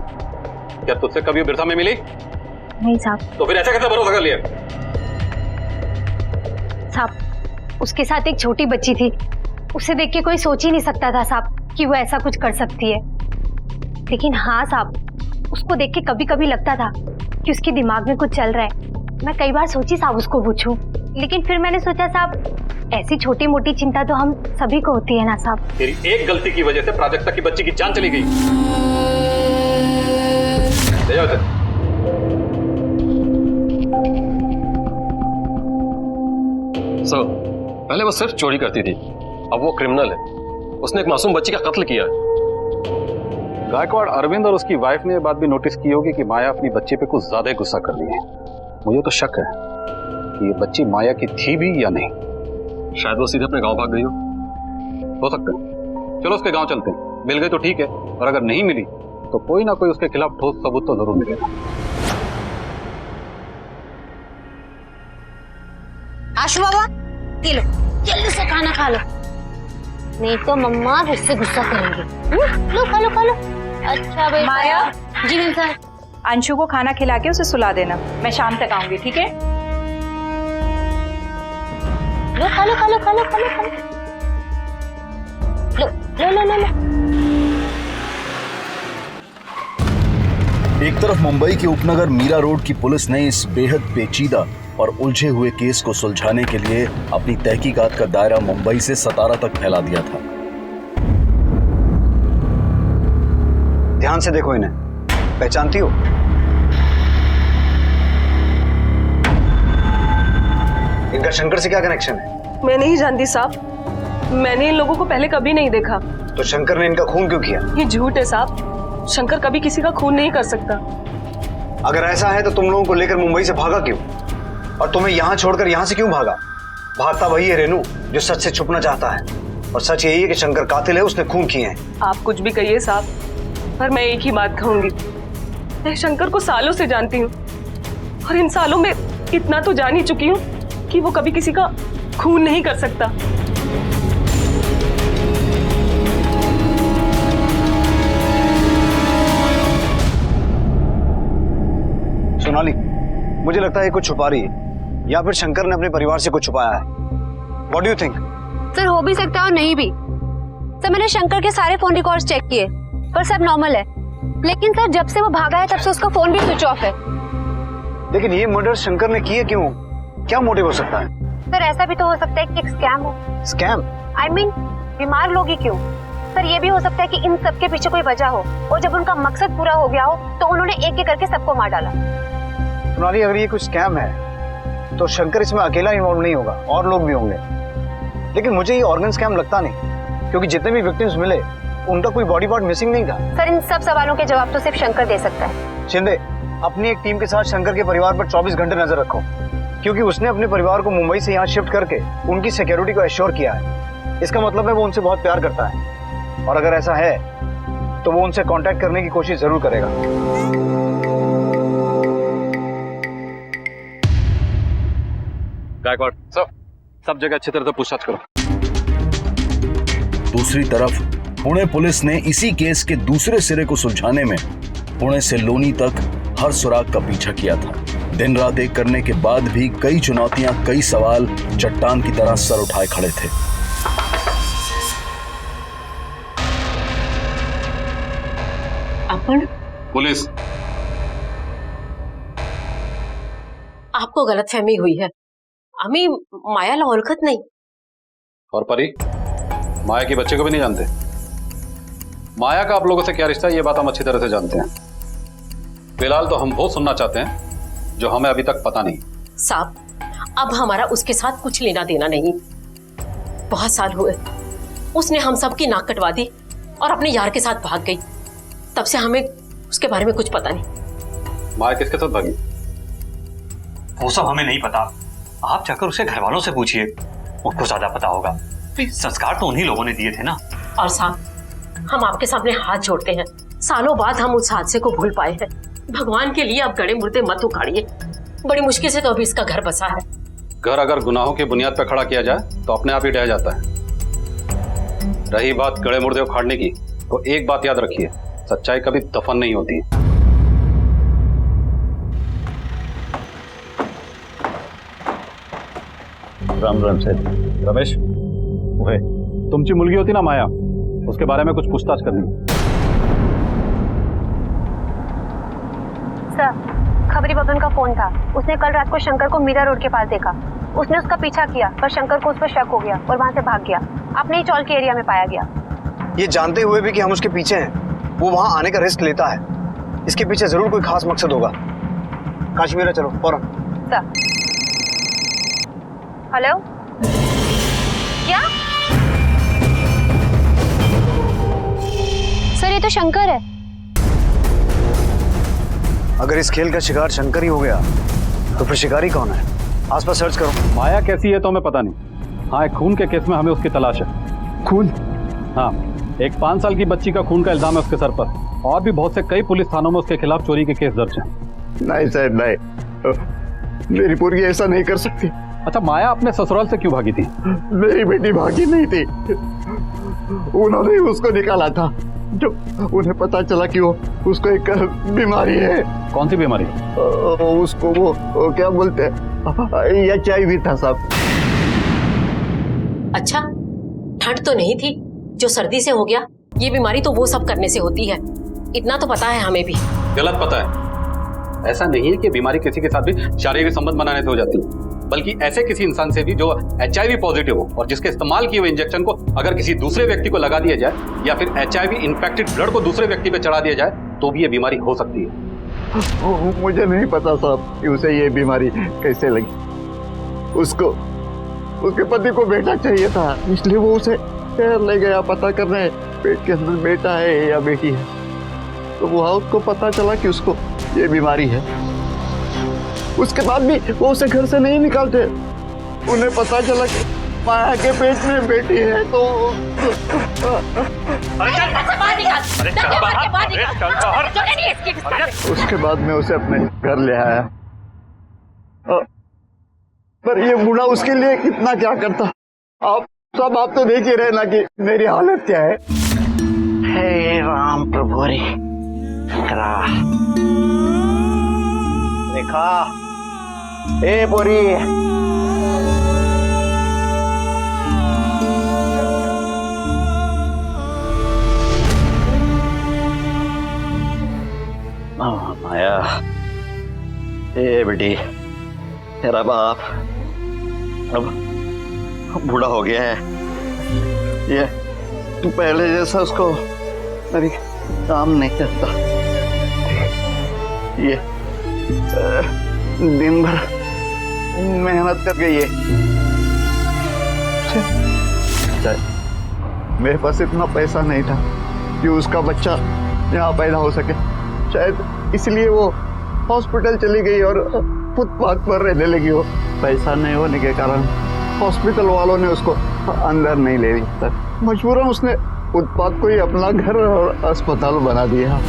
क्या तुझसे कभी बिरसा में मिली? नहीं साहब। तो फिर ऐसा कैसे भरोसा कर लिया? साहब, उसके साथ एक छोटी बच्ची थी। उसे देख के कोई सोच ही नहीं सकता था साहब कि वो ऐसा कुछ कर सकती है। लेकिन हाँ साहब, उसको देख के कभी कभी लगता था कि उसके दिमाग में कुछ चल रहा है। मैं कई बार सोची साहब उसको पूछूं, लेकिन फिर मैंने सोचा साहब ऐसी छोटी मोटी चिंता तो हम सभी को होती है ना साहब। तेरी एक गलती की वजह से प्राजक्ता की बच्ची की जान चली गई। ले जाओ इसे। सर, पहले वो सिर्फ चोरी करती थी, अब वो क्रिमिनल है। उसने एक मासूम बच्ची का कत्ल किया है। गायकवाड़ अरविंद और उसकी वाइफ ने ये बात भी नोटिस की होगी कि माया अपनी बच्ची पे कुछ ज्यादा ही गुस्सा कर रही है। मुझे तो शक है कि ये बच्ची माया की थी भी या नहीं। शायद वो सीधे अपने गांव भाग गई हो सकता है। चलो उसके गांव चलते हैं। मिल गई तो ठीक है, और अगर नहीं मिली तो कोई ना कोई उसके खिलाफ ठोस सबूत तो जरूर मिलेगा। आशु बाबा, ये लो, जल्दी से खाना खा लो, नहीं तो मम्मा मुझसे गुस्सा करेंगी। लो खा लो खा लो। अच्छा भाई। माया। जी मैम सर। अंशु को खाना खिला के उसे सुला देना, मैं शाम तक आऊंगी, ठीक है? लो खा लो खा लो खा लो खा लो खा लो। लो लो लो लो। एक तरफ मुंबई के उपनगर मीरा रोड की पुलिस ने इस बेहद पेचीदा और उलझे हुए केस को सुलझाने के लिए अपनी तहकीकात का दायरा मुंबई से सतारा तक फैला दिया था। ध्यान से देखो इन्हें, पहचानती हो? इनका शंकर से क्या कनेक्शन है? मैं नहीं जानती साहब, मैंने इन लोगों को पहले कभी नहीं देखा। तो शंकर ने इनका खून क्यों किया? ये झूठ है साहब, शंकर कभी किसी का खून नहीं कर सकता। अगर ऐसा है तो तुम लोगों को लेकर मुंबई से भागा क्यों? और तुम्हें यहाँ छोड़कर यहाँ से क्यों भागा? भागता वही है रेनू जो सच से छुपना चाहता है, और सच यही है कि शंकर कातिल है, उसने खून किए हैं। आप कुछ भी कहिए साहब, पर मैं एक ही बात कहूंगी, मैं शंकर को सालों से जानती हूँ, और इन सालों में इतना तो जान ही चुकी हूँ कि वो कभी किसी का खून नहीं कर सकता। सोनाली, मुझे लगता है ये कुछ छुपा रही है, या फिर शंकर ने अपने परिवार से कुछ छुपाया है। What do you think? Sir हो भी सकता है और नहीं भी। सर मैंने शंकर के सारे फोन रिकॉर्ड्स चेक किए, पर सब नॉर्मल है। लेकिन सर जब से वो भागा है तब से उसका फोन भी स्विच ऑफ है। लेकिन ये मर्डर शंकर ने किए क्यों? क्या मोटिव हो सकता है? सर ऐसा भी तो हो सकता है कि एक स्कैम हो। स्कैम? I mean, बीमार लोग ही क्यों सर, ये भी हो सकता है कि इन सब के पीछे कोई वजह हो, और जब उनका मकसद पूरा हो गया हो तो उन्होंने एक एक करके सबको मार डाला। सोनाली, अगर ये कुछ स्कैम है तो शंकर इसमें अकेला इन्वॉल्व नहीं होगा, और लोग भी होंगे। लेकिन मुझे ये ऑर्गन स्कैम लगता नहीं, क्योंकि जितने भी विक्टिम्स मिले उनका कोई बॉडी पार्ट मिसिंग नहीं था। सर इन सब सवालों के जवाब तो सिर्फ शंकर दे सकता है। शिंदे, अपनी एक टीम के साथ शंकर के परिवार पर 24 घंटे नजर रखो, क्योंकि उसने अपने परिवार को मुंबई से यहाँ शिफ्ट करके उनकी सिक्योरिटी को एश्योर किया है। इसका मतलब है वो उनसे बहुत प्यार करता है, और अगर ऐसा है तो वो उनसे कांटेक्ट करने की कोशिश जरूर करेगा। गायकवाड़, सब जगह अच्छी तरह से पूछताछ करो। दूसरी तरफ पुणे पुलिस ने इसी केस के दूसरे सिरे को सुलझाने में पुणे से लोनी तक हर सुराग का पीछा किया था। दिन रात एक करने के बाद भी कई चुनौतियां, कई सवाल चट्टान की तरह सर उठाए खड़े थे। अपन पुलिस, आपको गलतफहमी हुई है। आम्ही मायाला ओळखत नाही। और परी, माया की बच्चे को भी नहीं जानते। माया का आप लोगों से क्या रिश्ता है ये बात हम अच्छी तरह से जानते हैं। फिलहाल तो हम वो सुनना चाहते हैं जो हमें अभी तक पता नहीं। साहब, अब हमारा उसके साथ कुछ लेना देना नहीं। बहुत साल हुए उसने हम सब की नाक कटवा दी, और अपने यार के साथ भाग गई। तब से हमें उसके बारे में कुछ पता नहीं। माया किसके साथ भागी? वो सब हमें नहीं पता, आप जाकर उसे घर वालों से पूछिए, उनको ज्यादा पता होगा। संस्कार तो उन्हीं लोगों ने दिए थे ना। और साहब, हम आपके सामने हाथ जोड़ते हैं, सालों बाद हम उस हादसे को भूल पाए हैं। भगवान के लिए आप गड़े मुर्दे मत उखाड़िए। बड़ी मुश्किल से तो अभी इसका घर बसा है। घर अगर गुनाहों की बुनियाद पर खड़ा किया जाए तो अपने आप ही ढह जाता है। रही बात गड़े मुर्दे उखाड़ने की, तो एक बात याद रखिए, सच्चाई कभी दफन नहीं होती। राम राम सर। रमेश, वह तुमची मुलगी होती ना माया, उसके बारे में कुछ पूछताछ करनी। सर, खबरी बबन का फोन था। उसने कल रात को शंकर को मीरा रोड के पास देखा। उसने उसका पीछा किया पर शंकर को उस पर शक हो गया और वहां से भाग गया। अपने ही चौल के एरिया में पाया गया। ये जानते हुए भी कि हम उसके पीछे हैं, वो वहां आने का रिस्क लेता है। इसके पीछे जरूर कोई खास मकसद होगा। काश्मीरा चलो फौरन। सर। हेलो, क्या? सर, ये तो शंकर है। अगर इस खेल का शिकार शंकर ही हो गया तो फिर शिकारी कौन है? आसपास सर्च करो। माया कैसी है तो हमें पता नहीं। हाँ, एक खून के केस में हमें उसकी तलाश है। खून? हाँ, एक 5 साल की बच्ची का खून का इल्जाम है उसके सर पर। और भी बहुत से कई पुलिस थानों में उसके खिलाफ चोरी के केस दर्ज हैं। नहीं सर, नहीं, मेरी पूरी ऐसा नहीं कर सकती। अच्छा, माया अपने ससुराल से क्यों भागी थी? मेरी बेटी भागी नहीं थी, उन्होंने ही उसको निकाला था। जब उन्हें पता चला कि उसको एक बीमारी है। कौन सी बीमारी? उसको वो क्या बोलते हैं, HIV था साहब। अच्छा, ठंड तो नहीं थी जो सर्दी से हो गया? ये बीमारी तो वो सब करने से होती है, इतना तो पता है हमें भी। गलत पता है। ऐसा नहीं है कि बीमारी किसी के साथ भी शारीरिक संबंध बनाने से हो जाती है, बल्कि ऐसे किसी इंसान से भी जो HIV पॉजिटिव हो और जिसके इस्तेमाल किए हुए इंजेक्शन को अगर किसी दूसरे व्यक्ति को लगा दिया जाए या फिर HIV इन्फेक्टेड ब्लड को दूसरे व्यक्ति पे चढ़ा दिया जाए तो भी ये बीमारी हो सकती है। मुझे नहीं पता साहब कि उसे ये बीमारी कैसे लगी। उसको उसके पति को बेटा चाहिए था, इसलिए वो उसे शहर ले गया पता करने पेट के अंदर बेटा है या बेटी है। तो वहाँ उसको पता चला कि उसको ये बीमारी है। उसके बाद भी वो उसे घर से नहीं निकालते। उन्हें पता चला कि माया के पेट में बेटी है तो उसके बाद मैं उसे अपने घर ले आया। पर ये बूढ़ा उसके लिए कितना क्या करता। आप तो देख ही रहे ना कि मेरी हालत क्या है। हे राम प्रभु रे रेखा, ए बोरी, माया, ए बेटी, तेरा बाप अब बूढ़ा हो गया है। ये तू पहले जैसा उसको अभी काम नहीं करता। ये दिन भर मेहनत करके ये मेरे पास इतना पैसा नहीं था कि उसका बच्चा यहाँ पैदा हो सके। शायद इसलिए वो हॉस्पिटल चली गई और फुटपाथ पर रहने लगी। हो पैसा नहीं होने के कारण हॉस्पिटल वालों ने उसको अंदर नहीं ले लिया। मजबूरन उसने फुटपाथ को ही अपना घर और अस्पताल बना दिया।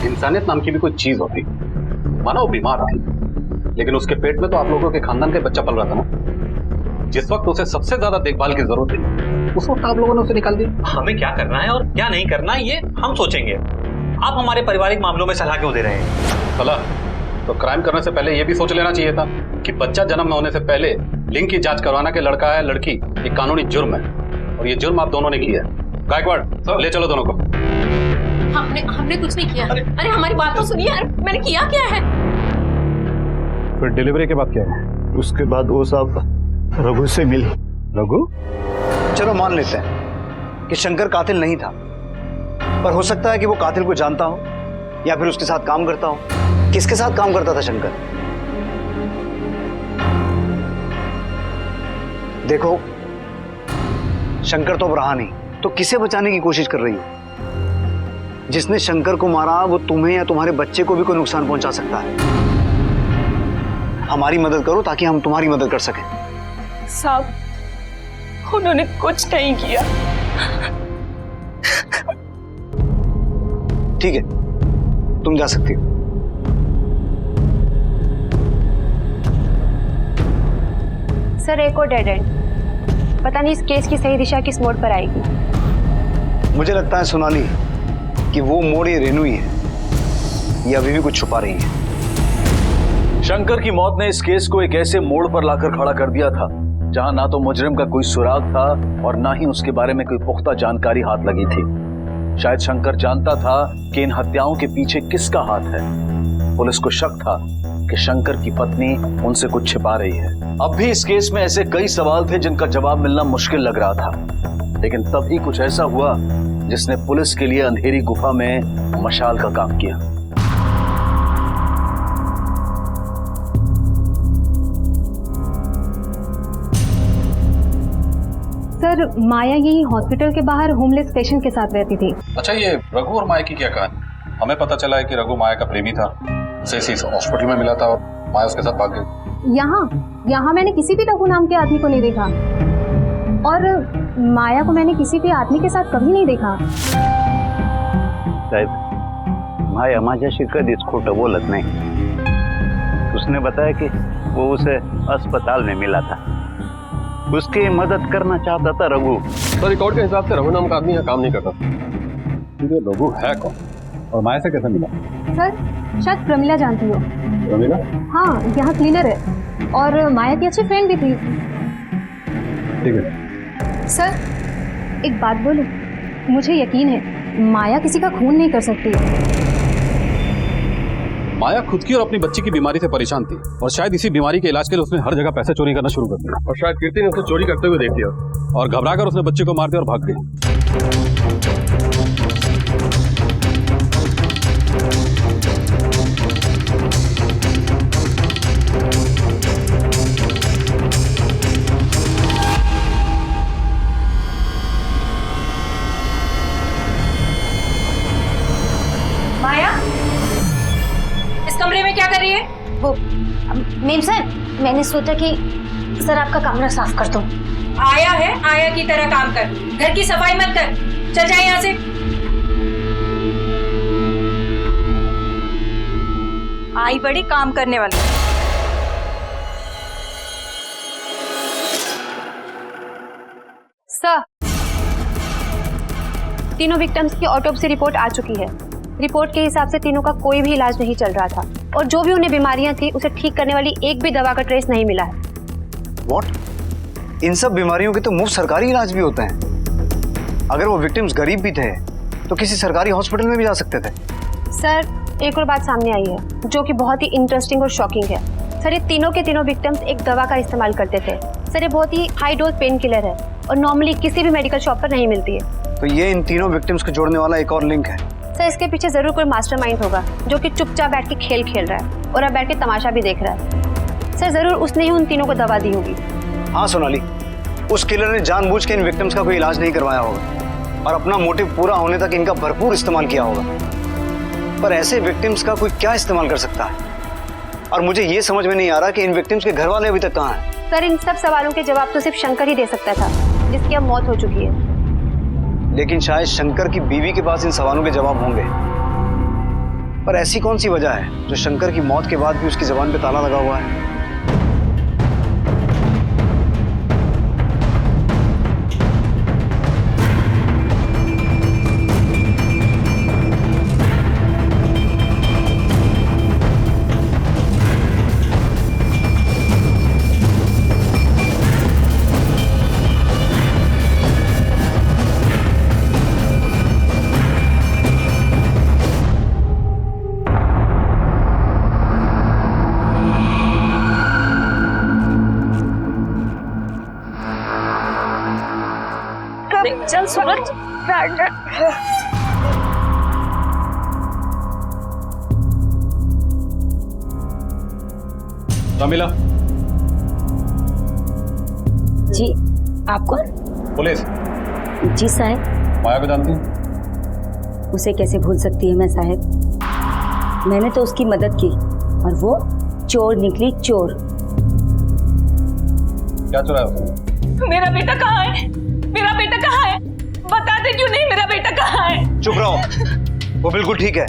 इंसानियत नाम की भी कोई चीज होती, मानो वो बीमार थी, लेकिन उसके पेट में तो आप लोगों के खानदान का बच्चा पल रहा था ना। जिस वक्त उसे सबसे ज्यादा देखभाल की जरूरत थी उस वक्त आप लोगों ने उसे निकाल दिया। हमें क्या करना है और क्या नहीं करना ये हम सोचेंगे। आप हमारे पारिवारिक मामलों में सलाह क्यों दे रहे हैं? सलाह तो क्राइम करने से पहले ये भी सोच लेना चाहिए था कि बच्चा जन्म न होने से पहले लिंग की जांच करवाना कि लड़का है लड़की, ये कानूनी जुर्म है और ये जुर्म आप दोनों ने किया है। गायकवाड़, ले चलो दोनों को। हमने कुछ नहीं किया। अरे हमारी बात तो सुनिए यार, मैंने किया क्या है? फिर डिलीवरी के बाद क्या हुआ? उसके बाद वो साहब रघु से मिली। रघु? चलो मान लेते हैं कि शंकर कातिल नहीं था, पर हो सकता है कि वो कातिल को जानता हो या फिर उसके साथ काम करता हो। किसके साथ काम करता था शंकर? देखो, शंकर तो अब रहा नहीं, तो किसे बचाने की कोशिश कर रही हो? जिसने शंकर को मारा वो तुम्हें या तुम्हारे बच्चे को भी कोई नुकसान पहुंचा सकता है। हमारी मदद करो ताकि हम तुम्हारी मदद कर सकें। साहब, उन्होंने कुछ नहीं किया। ठीक है, तुम जा सकती हो। सर, एक और डेड एंड। पता नहीं इस केस की सही दिशा किस मोड़ पर आएगी। मुझे लगता है सोनाली कि वो मोड़ ये रेनू ही है, ये अभी भी कुछ छुपा रही है। शंकर की मौत ने इस केस को एक ऐसे मोड़ पर लाकर खड़ा कर दिया था जहां ना तो मुजरिम का कोई सुराग था और ना ही उसके बारे में कोई पुख्ता जानकारी हाथ लगी थी। शायद शंकर जानता था कि इन हत्याओं के पीछे किसका हाथ है। पुलिस को शक था कि शंकर की पत्नी उनसे कुछ छिपा रही है। अब भी इस केस में ऐसे कई सवाल थे जिनका जवाब मिलना मुश्किल लग रहा था, लेकिन तभी कुछ ऐसा हुआ जिसने पुलिस के लिए अंधेरी गुफा में मशाल का काम किया। सर, माया यही हॉस्पिटल के बाहर होमलेस पेशेंट के साथ रहती थी। अच्छा, ये रघु और माया की क्या कहानी? हमें पता चला है कि रघु माया का प्रेमी था, उसे इसी हॉस्पिटल में मिला था और माया उसके साथ भाग गई। यहाँ मैंने किसी भी रघु नाम के आदमी को नहीं देखा और माया को मैंने किसी भी आदमी के साथ कभी नहीं देखा। साहेब, माया माझ्याशी कधीच खोटं बोलत नहीं। उसने बताया कि वो उसे अस्पताल में मिला था, उसकी मदद करना चाहता था रघु। तो रिकॉर्ड के हिसाब से रघु नाम का आदमी यहाँ काम नहीं करता। तो रघु है कौन और माया से कैसे मिला? सर, शायद प्रमिला जानती हो। प्रमिला? हाँ, यहाँ क्लीनर है और माया की अच्छी फ्रेंड भी थी। ठीक है। सर, एक बात बोलूं, मुझे यकीन है माया किसी का खून नहीं कर सकती। माया खुद की और अपनी बच्ची की बीमारी से परेशान थी और शायद इसी बीमारी के इलाज के लिए उसने हर जगह पैसे चोरी करना शुरू कर दिया और शायद कीर्ति ने उसे चोरी करते हुए देख लिया और घबराकर उसने बच्चे को मार दिया और भाग गई। माया, इस कमरे में क्या कर रही है? वो मेम सर, मैंने सोचा कि सर आपका कमरा साफ कर दूं। आया है, आया की तरह काम कर, घर की सफाई मत कर। चल जाए यहाँ से। आई बड़ी काम करने वाली। सर, तीनों विक्टिम्स की ऑटोप्सी रिपोर्ट आ चुकी है। रिपोर्ट के हिसाब से तीनों का कोई भी इलाज नहीं चल रहा था और जो भी उन्हें बीमारियां थी उसे ठीक करने वाली एक भी दवा का ट्रेस नहीं मिला है। What? इन सब बीमारियों के तो मुफ्त सरकारी इलाज भी होते हैं। अगर वो विक्टिम्स गरीब भी थे तो किसी सरकारी हॉस्पिटल में भी जा सकते थे। सर, एक और बात सामने आई है जो कि बहुत ही इंटरेस्टिंग और शॉकिंग है। सर, ये तीनों के तीनों विक्टिम्स एक दवा का इस्तेमाल करते थे। सर, ये बहुत ही हाई डोज पेन किलर है और नॉर्मली किसी भी मेडिकल शॉप पर नहीं मिलती है। तो ये इन तीनों विक्टिम्स को जोड़ने वाला एक और लिंक है। सर, इसके पीछे जरूर कोई मास्टरमाइंड होगा जो कि चुपचाप बैठ के खेल खेल रहा है और अब बैठ के तमाशा भी देख रहा है। सर, जरूर उसने ही उन तीनों को दवा दी होगी। हाँ सोनाली, उस किलर ने जानबूझ के इन विक्टिम्स का कोई इलाज नहीं करवाया होगा और अपना मोटिव पूरा होने तक इनका भरपूर इस्तेमाल किया होगा। पर ऐसे विक्टिम्स का कोई क्या इस्तेमाल कर सकता है? और मुझे ये समझ में नहीं आ रहा कि इन विक्टिम्स के घर वाले अभी तक कहाँ हैं। सर, इन सब सवालों के जवाब तो सिर्फ शंकर ही दे सकता था, जिसकी अब मौत हो चुकी है। लेकिन शायद शंकर की बीवी के पास इन सवालों के जवाब होंगे। पर ऐसी कौन सी वजह है जो शंकर की मौत के बाद भी उसकी जबान पे ताला लगा हुआ है? चल सूरज। कमिला। जी आप कौन? पुलिस। जी साहब। माया को जानती हैं? उसे कैसे भूल सकती है मैं साहब। मैंने तो उसकी मदद की और वो चोर निकली चोर। क्या चुराया उसने? मेरा बेटा कहाँ है? मेरा बेटा कहाँ है? बताते क्यों नहीं मेरा बेटा कहाँ है? चुप रहो, वो बिल्कुल ठीक है।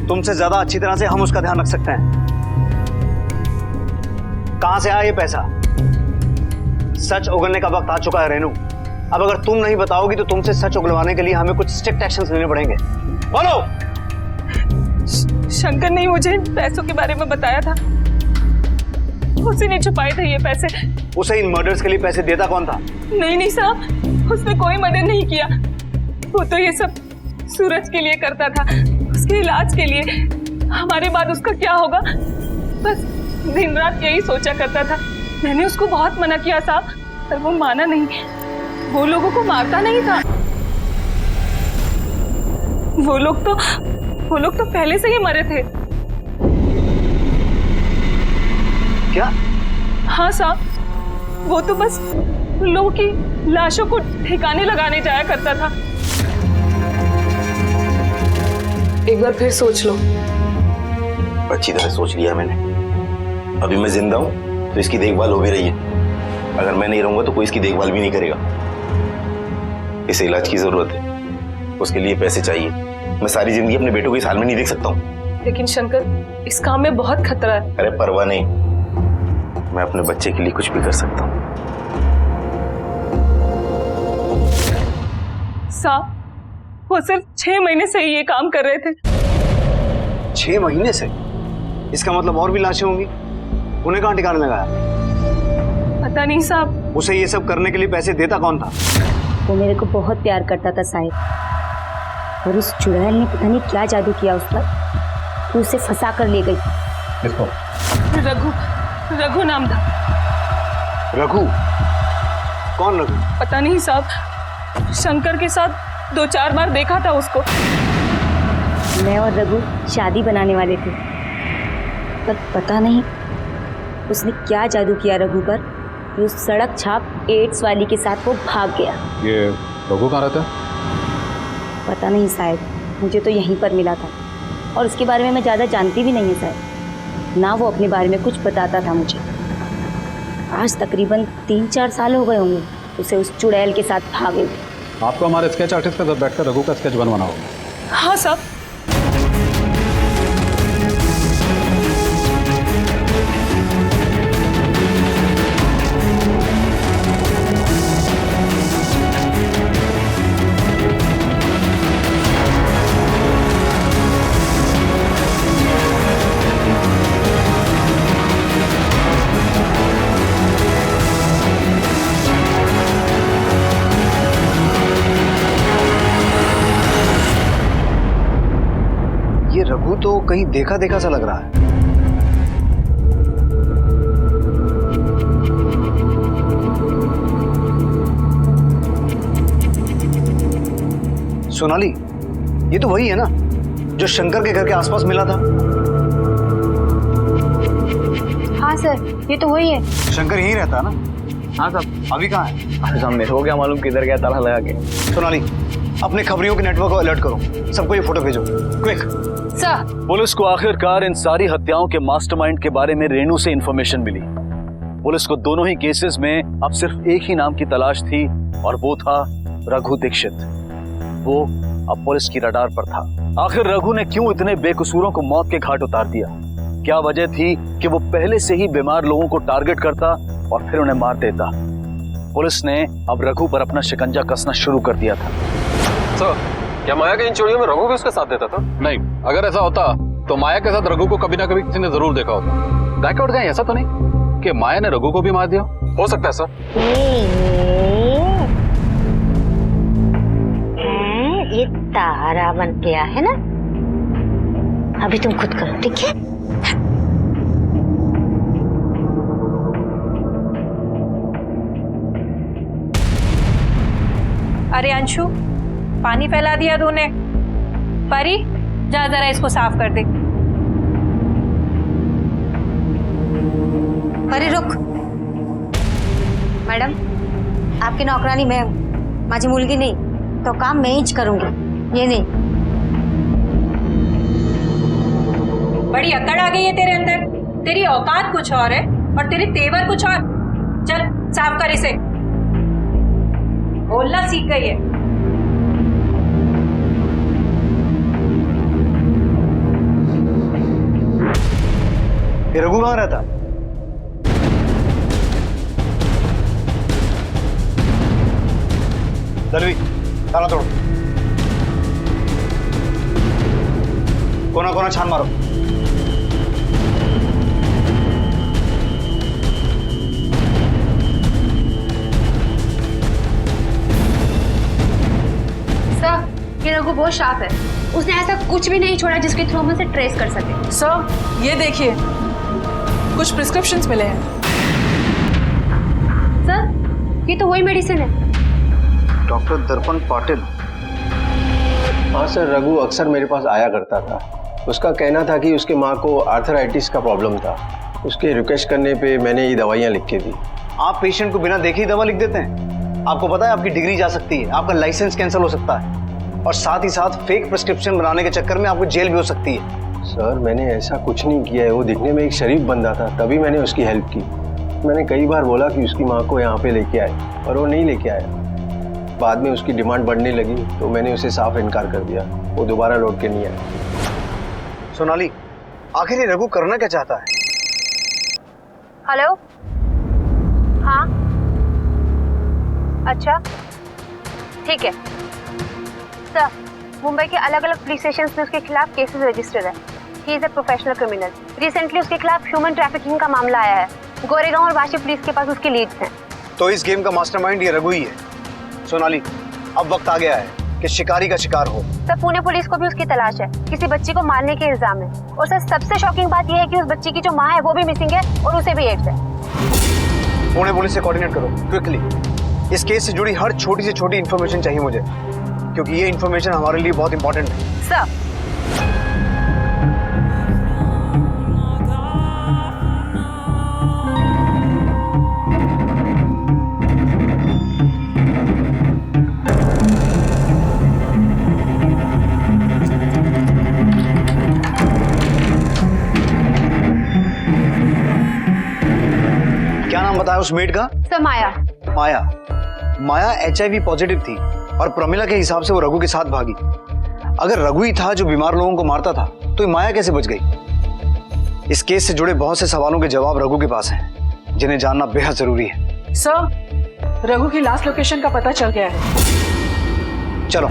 तुमसे ज्यादा अच्छी तरह से हम उसका ध्यान रख सकते हैं। कहां से आया ये पैसा? सच उगलने का वक्त आ चुका है रेनू। अब अगर तुम नहीं बताओगी तो तुमसे सच उगलवाने के लिए हमें कुछ स्ट्रिक्ट एक्शंस लेने पड़ेंगे। बोलो। शंकर ने मुझे पैसों के बारे में बताया था। उसी ने छुपाए थे ये पैसे। उसे इन मर्डर्स के लिए पैसे देता कौन था? नहीं साहब, उसने कोई मदद नहीं किया। वो तो ये सब सूरज के लिए करता था, उसके इलाज के लिए। हमारे बाद उसका क्या होगा, बस दिन रात यही सोचा करता था। मैंने उसको बहुत मना किया साहब, पर वो माना नहीं। वो लोगों को मारता नहीं था। वो लोग तो पहले से ही मरे थे। क्या? हाँ साहब, वो तो बस उन लोगों की लाशों को ठिकाने लगाने जाया करता था। एक बार फिर सोच लो। अच्छी तरह सोच लिया मैंने। अभी मैं जिंदा हूं तो इसकी देखभाल हो भी रही है। अगर मैं नहीं रहूंगा तो कोई इसकी देखभाल भी नहीं करेगा। इसे इलाज की जरूरत है, उसके लिए पैसे चाहिए। मैं सारी जिंदगी अपने बेटों को इस हाल में नहीं देख सकता हूँ। लेकिन शंकर, इस काम में बहुत खतरा है। अरे परवाह नहीं, मैं अपने बच्चे के लिए कुछ भी कर सकता हूँ। साहब, वो सिर्फ 6 महीने से ही ये काम कर रहे थे। 6 महीने से? इसका मतलब और भी लाशें होंगी। उन्हें कहाँ ठिकाने लगाया? पता नहीं साहब। उसे ये सब करने के लिए पैसे देता कौन था? वो मेरे को बहुत प्यार करता था साहिब, और उस चुड़ैल ने पता नहीं क्या जादू किया उस पर कि उसे फंसा कर ले गई। किसको? रघु नाम था। रघु? कौन रघु? पता नहीं साहब, शंकर के साथ 2-4 बार देखा था उसको। मैं और रघु शादी बनाने वाले थे, पर पता नहीं उसने क्या जादू किया रघु पर कि उस सड़क छाप एड्स वाली के साथ वो भाग गया। ये रघु कहाँ रहता है? पता नहीं साहब, मुझे तो यहीं पर मिला था और उसके बारे में मैं ज़्यादा जानती भी नहीं है साहब। ना वो अपने बारे में कुछ बताता था मुझे। आज तकरीबन 3-4 साल हो गए होंगे उसे उस चुड़ैल के साथ भागे। आपको हमारे स्केच आर्टिस्ट के साथ बैठकर रघु का स्केच बनवाना होगा। हाँ साहब। रघु तो कहीं देखा देखा सा लग रहा है। सोनाली, ये तो वही है ना जो शंकर के घर के आसपास मिला था? हाँ सर, ये तो वही है। शंकर यहीं रहता है ना? हाँ साहब। अभी कहाँ है? अरे साहब, मेरे को क्या मालूम किधर गया, ताला लगा के। सोनाली, अपने खबरियों के नेटवर्क को अलर्ट करो, सबको ये फोटो भेजो, क्विक। सर। पुलिस को आखिरकार इन सारी हत्याओं के मास्टरमाइंड के बारे में रेनू से इंफॉर्मेशन मिली। पुलिस को दोनों ही केसेस में अब सिर्फ एक ही नाम की तलाश थी और वो था रघु दीक्षित। वो अब पुलिस की रडार पर था। आखिर रघु ने क्यों इतने बेकसूरों को मौत के घाट उतार दिया? क्या वजह थी कि वो पहले से ही बीमार लोगों को टारगेट करता और फिर उन्हें मार देता? पुलिस ने अब रघु पर अपना शिकंजा कसना शुरू कर दिया था। सर, क्या माया के इन चोरियों में रघु भी उसका साथ देता था? नहीं, अगर ऐसा होता तो माया के साथ रघु को कभी ना कभी किसी ने जरूर देखा होता। गायकवाड़ कहीं ऐसा तो नहीं कि माया ने रघु को भी मार दिया? हो सकता है सर। ये तारा बन गया है ना, अभी तुम खुद करो, ठीक है? अरे अंशु, पानी फैला दिया तूने। परी, जा जरा इसको साफ कर दे। परी रुक। मॅडम, आपकी नौकरानी मैं हूँ, माझी मुलगी नहीं, तो काम मैं ही करूंगी, ये नहीं। बड़ी अकड़ आ गई है तेरे अंदर। तेरी औकात कुछ और है और तेरे तेवर कुछ और। चल साफ कर इसे। बोलना सीख गई है। ये रघु कहाँ रहता? दलवी, ताला तोड़ो। कोना कोना छान मारो। सर, ये रघु बहुत शार्प है। उसने ऐसा कुछ भी नहीं छोड़ा जिसके थ्रू हम उसे ट्रेस कर सके। सर, ये देखिए, कुछ प्रिस्क्रिप्शंस मिले हैं। सर, ये तो वही मेडिसिन है। डॉक्टर दर्पण पाटिल। हाँ सर, रघु अक्सर मेरे पास आया करता था। उसका कहना था कि उसके माँ को आर्थराइटिस का प्रॉब्लम था। उसके रिक्वेस्ट करने पे मैंने ये दवाइयाँ लिख के दी। आप पेशेंट को बिना देखे ही दवा लिख देते हैं? आपको पता है आपकी डिग्री जा सकती है, आपका लाइसेंस कैंसिल हो सकता है, और साथ ही साथ फेक प्रिस्क्रिप्शन बनाने के चक्कर में आपको जेल भी हो सकती है। सर, मैंने ऐसा कुछ नहीं किया है। वो दिखने में एक शरीफ बंदा था, तभी मैंने उसकी हेल्प की। मैंने कई बार बोला कि उसकी माँ को यहाँ पे लेके आए, पर वो नहीं लेके आया। बाद में उसकी डिमांड बढ़ने लगी तो मैंने उसे साफ इनकार कर दिया। वो दोबारा लौट के नहीं आया। सोनाली, आखिर ये रघु करना क्या चाहता है? हेलो, हाँ, अच्छा, ठीक है। सर, मुंबई के अलग अलग पुलिस स्टेशन में उसके खिलाफ केसेस रजिस्टर्ड है। He is a professional criminal. Recently उसके खिलाफ ह्यूमन ट्रैफिकिंग का मामला आया है। गोरेगांव और वाशी पुलिस के पास उसके लीड्स हैं। तो इस गेम का मास्टरमाइंड ये रघु ही है। सोनाली, अब वक्त आ गया है कि शिकारी का शिकार हो। सर, पुणे पुलिस को भी उसकी तलाश है। किसी बच्ची को मारने के इल्जाम है। और सर, सबसे शॉकिंग बात यह है कि उस बच्ची की जो माँ है वो भी मिसिंग है और उसे भी एड्स है। पुणे पुलिस से कोऑर्डिनेट करो क्विकली। इस केस से जुड़ी हर छोटी से छोटी इन्फॉर्मेशन चाहिए मुझे, क्योंकि ये इन्फॉर्मेशन हमारे लिए बहुत इंपॉर्टेंट है। सर, क्या नाम बताया उस मेड का? सर, माया। माया। माया HIV पॉजिटिव थी और प्रमिला के हिसाब से वो रघु के साथ भागी। अगर रघु ही था जो बीमार लोगों को मारता था, तो ये माया कैसे बच गई? इस केस से जुड़े बहुत से सवालों के जवाब रघु के पास हैं, जिन्हें जानना बेहद जरूरी है। सर, रघु की लास्ट लोकेशन का पता चल गया है। चलो।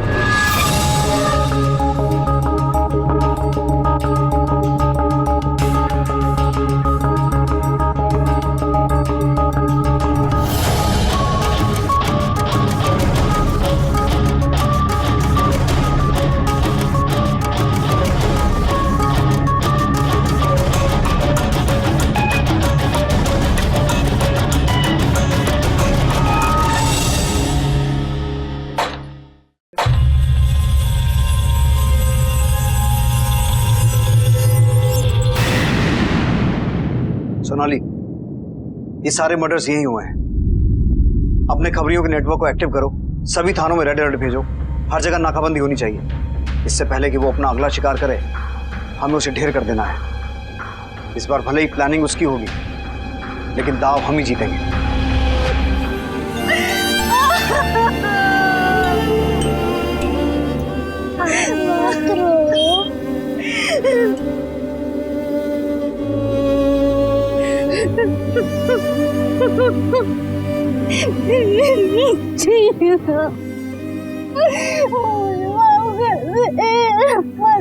सोनाली, ये सारे मर्डर्स यही हुए हैं। अपने खबरियों के नेटवर्क को एक्टिव करो, सभी थानों में रेड अलर्ट भेजो, हर जगह नाकाबंदी होनी चाहिए। इससे पहले कि वो अपना अगला शिकार करे, हमें उसे ढेर कर देना है। इस बार भले ही प्लानिंग उसकी होगी, लेकिन दाव हम ही जीतेंगे।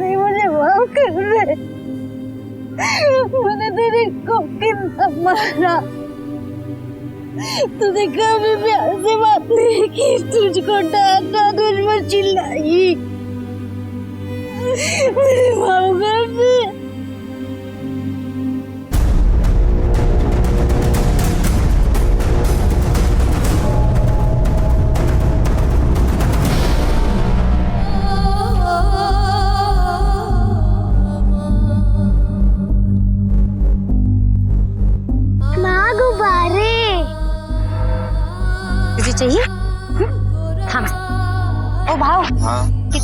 मुझे माफ कर दे। मैंने तेरे को कितना मारा, तूने कभी प्यार से बात नहीं की, तुझको डांटा, तुझ पर चिल्लाई। मुझे माफ कर दे।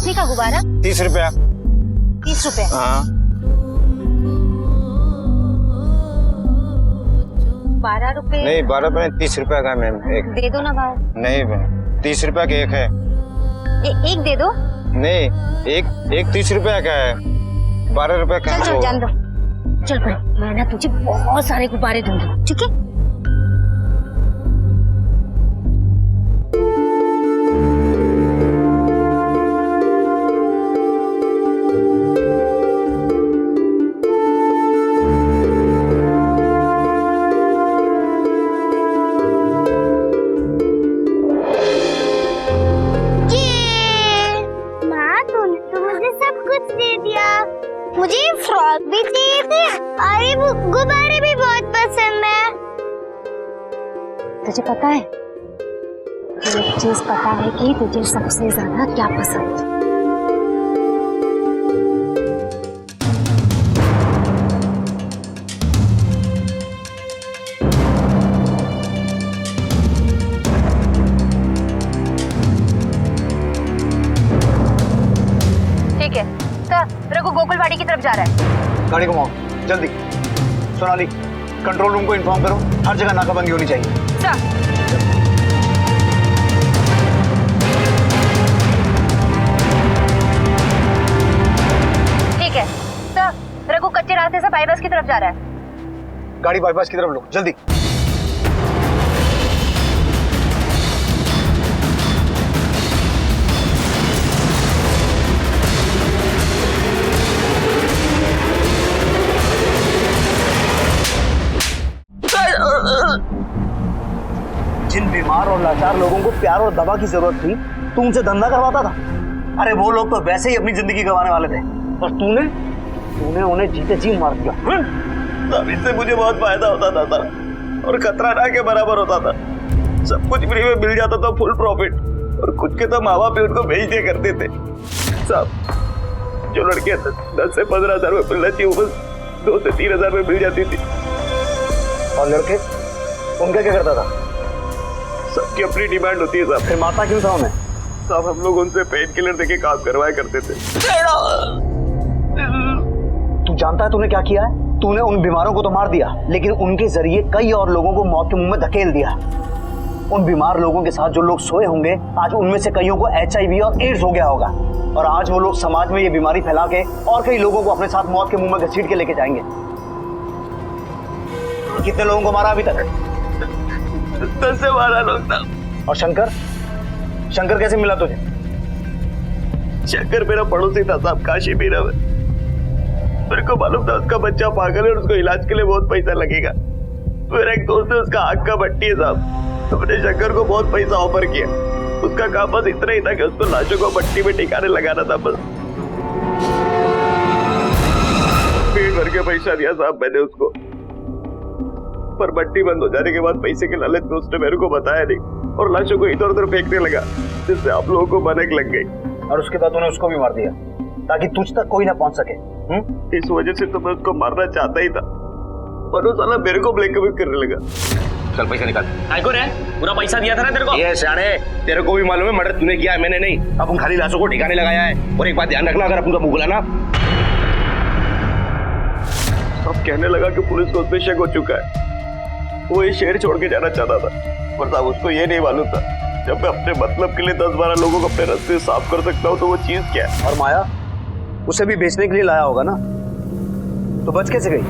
कितने का गुब्बारा? 30 रुपया। 30 रुपए? हाँ। 12 रुपए? नहीं 12 रुपए 30 रुपया का मैम एक। दे दो ना भाव। नहीं मैम 30 रुपया का एक है। एक दे दो। नहीं एक 30 रुपया का है, 12 रुपया का। चल जान दो, चल भाई, मैं ना तुझे बहुत सारे गुब्बारे दूंगी, ठीक है? मुझे फ्रॉक भी चाहिए थी और ये गुब्बारे भी बहुत पसंद है। तुझे पता है, एक चीज पता है कि तुझे सबसे ज्यादा क्या पसंद है? ठीक है, तो रघु गोकुलवाड़ी की तरफ जा रहा है। गाड़ी घुमाओ जल्दी। सोनाली, कंट्रोल रूम को इन्फॉर्म करो, हर जगह नाकाबंदी होनी चाहिए। ठीक है, तो रघु कच्चे रास्ते से बाईपास की तरफ जा रहा है। गाड़ी बाईपास की तरफ लो जल्दी। जिन बीमार और लाचार लोगों को प्यार और दवा की जरूरत थी, तू उनसे धंधा करवाता था। अरे वो लोग तो वैसे ही अपनी जिंदगी गंवाने वाले थे, और तूने उन्हें जीते जी मार दिया। तब इससे मुझे बहुत फायदा होता था और खतरा ना के बराबर होता था। सब कुछ फ्री में मिल जाता था, फुल प्रॉफिट, और कुछ के तो माँ बाप भी उनको भेज दिया करते थे। सब जो लड़कियां 10 से 15 हजार में मिलना चाहिए, वो बस 2 से 3 हजार में मिल जाती थी। और लड़के, उनका क्या करता था? सबकी अपनी डिमांड होती है साहब। फिर माता क्यों था उन्हें? साहब हम लोग उनसे पेन किलर देके काम करवाया करते थे। तू जानता है तूने क्या किया है? तूने उन बीमारों को तो मार दिया, लेकिन उनके जरिए कई और लोगों को मौत के मुंह में धकेल दिया। उन बीमार लोगों के साथ जो लोग सोए होंगे, आज उनमें से कईयों को HIV और एड्स हो गया होगा, और आज वो लोग समाज में ये बीमारी फैला के और कई लोगों को अपने साथ मौत के मुंह में घसीट के लेके जाएंगे। कितने लोगों को मारा अभी तक? 10 से 12 लोग था। और शंकर कैसे मिला तुझे? शंकर मेरा पड़ोसी था साहब, काशी मीरा में। मेरे को मालूम था उसका बच्चा पागल है और उसको इलाज के लिए बहुत पैसा लगेगा। मेरा एक दोस्त है, उसका आँख का भट्टी है साहब, तो मैंने शंकर को बहुत पैसा ऑफर किया। उसका काम बस इतना ही था कि उसको लाशों को भट्टी में ठिकाने लगाना था बस। पेट भर के पैसा दिया साहब मैंने उसको, पर भट्टी बंद हो जाने के बाद पैसे के लालच में उसने मेरे को बताया नहीं और लाशों को इधर उधर फेंकने लगा, जिससे आप लोगों को भनक लग गई। और उसके बाद उन्हें उसको भी मार दिया ताकि तुझ तक कोई ना पहुंच सके। इस वजह से तो मैं उसको मारना चाहता ही था, पर वो साला मेरे को ब्लैकमेल करने लगा। चल पैसा निकाल। को रे पूरा पैसा दिया था ना तेरे को। ये सियाने, तेरे को भी मालूम है मर्डर तूने किया है, मैंने नहीं। अपन खाली लाशों को ठिकाने लगाया है। और एक बात ध्यान रखना, अगर अपन का मुंह बुलाना। अब कहने लगा कि पुलिस को उस पे शक हो चुका है, वो ये शहर छोड़ के जाना चाहता था, पर साहब उसको ये नहीं मालूम था जब मैं अपने मतलब के लिए 10-12 लोगों को अपने रास्ते साफ कर सकता हूँ तो वो चीज क्या है। और माया उसे भी बेचने के लिए लाया होगा ना, तो बच कैसे गई?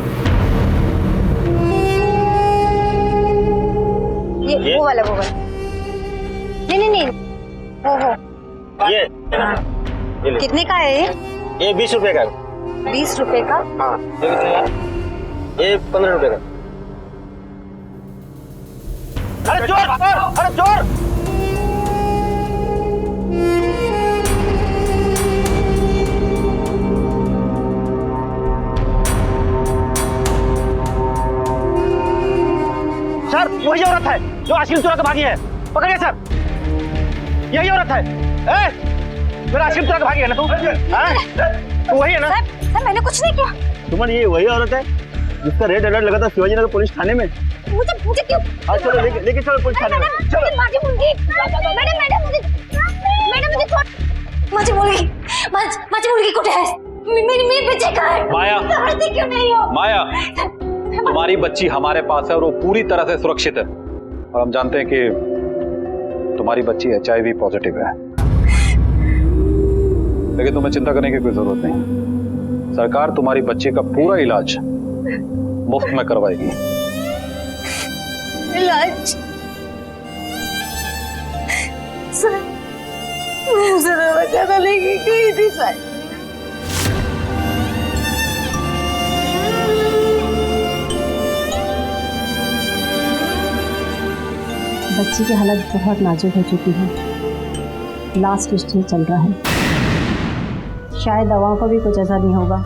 ये वो वाला नहीं वो ये कितने का है ये 20 रुपए का। 20 रुपए का? हाँ। ये कितने का? ये 15 रुपए का। अरे चोर! अरे चोर! सर वही औरत है जो आइसक्रीम चुरा के भागी है, पकड़िए सर। यही औरत है। मेरा आइसक्रीम चुरा के भागी है ना तू? तो वही है ना? सर मैंने कुछ नहीं किया। तुमन ये वही औरत है जिसका रेड अलर्ट लगा था शिवाजी नगर पुलिस थाने में? मुझे क्यों? चलो लेके चलो पुलिस थाने में। चलो। मैडम मुझे माझी मुलगी माझी मुलगी कुठे आहे? मेरी बच्चे कहाँ है? माया। समझते क्यों नहीं हो? माया, तुम्हारी बच्ची हमारे पास है और वो पूरी तरह से सुरक्षित है, और हम जानते हैं कि तुम्हारी बच्ची HIV पॉजिटिव है, लेकिन तुम्हें चिंता करने की कोई जरूरत नहीं। सरकार तुम्हारी बच्ची का पूरा इलाज मुफ्त में करवाएगी। इलाज? सर, मैं उसे दवा खाना लेके गई थी सर। बच्ची की हालत बहुत नाजुक हो चुकी है, लास्ट स्टेज चल रहा है, शायद दवाओं का भी कुछ असर नहीं होगा।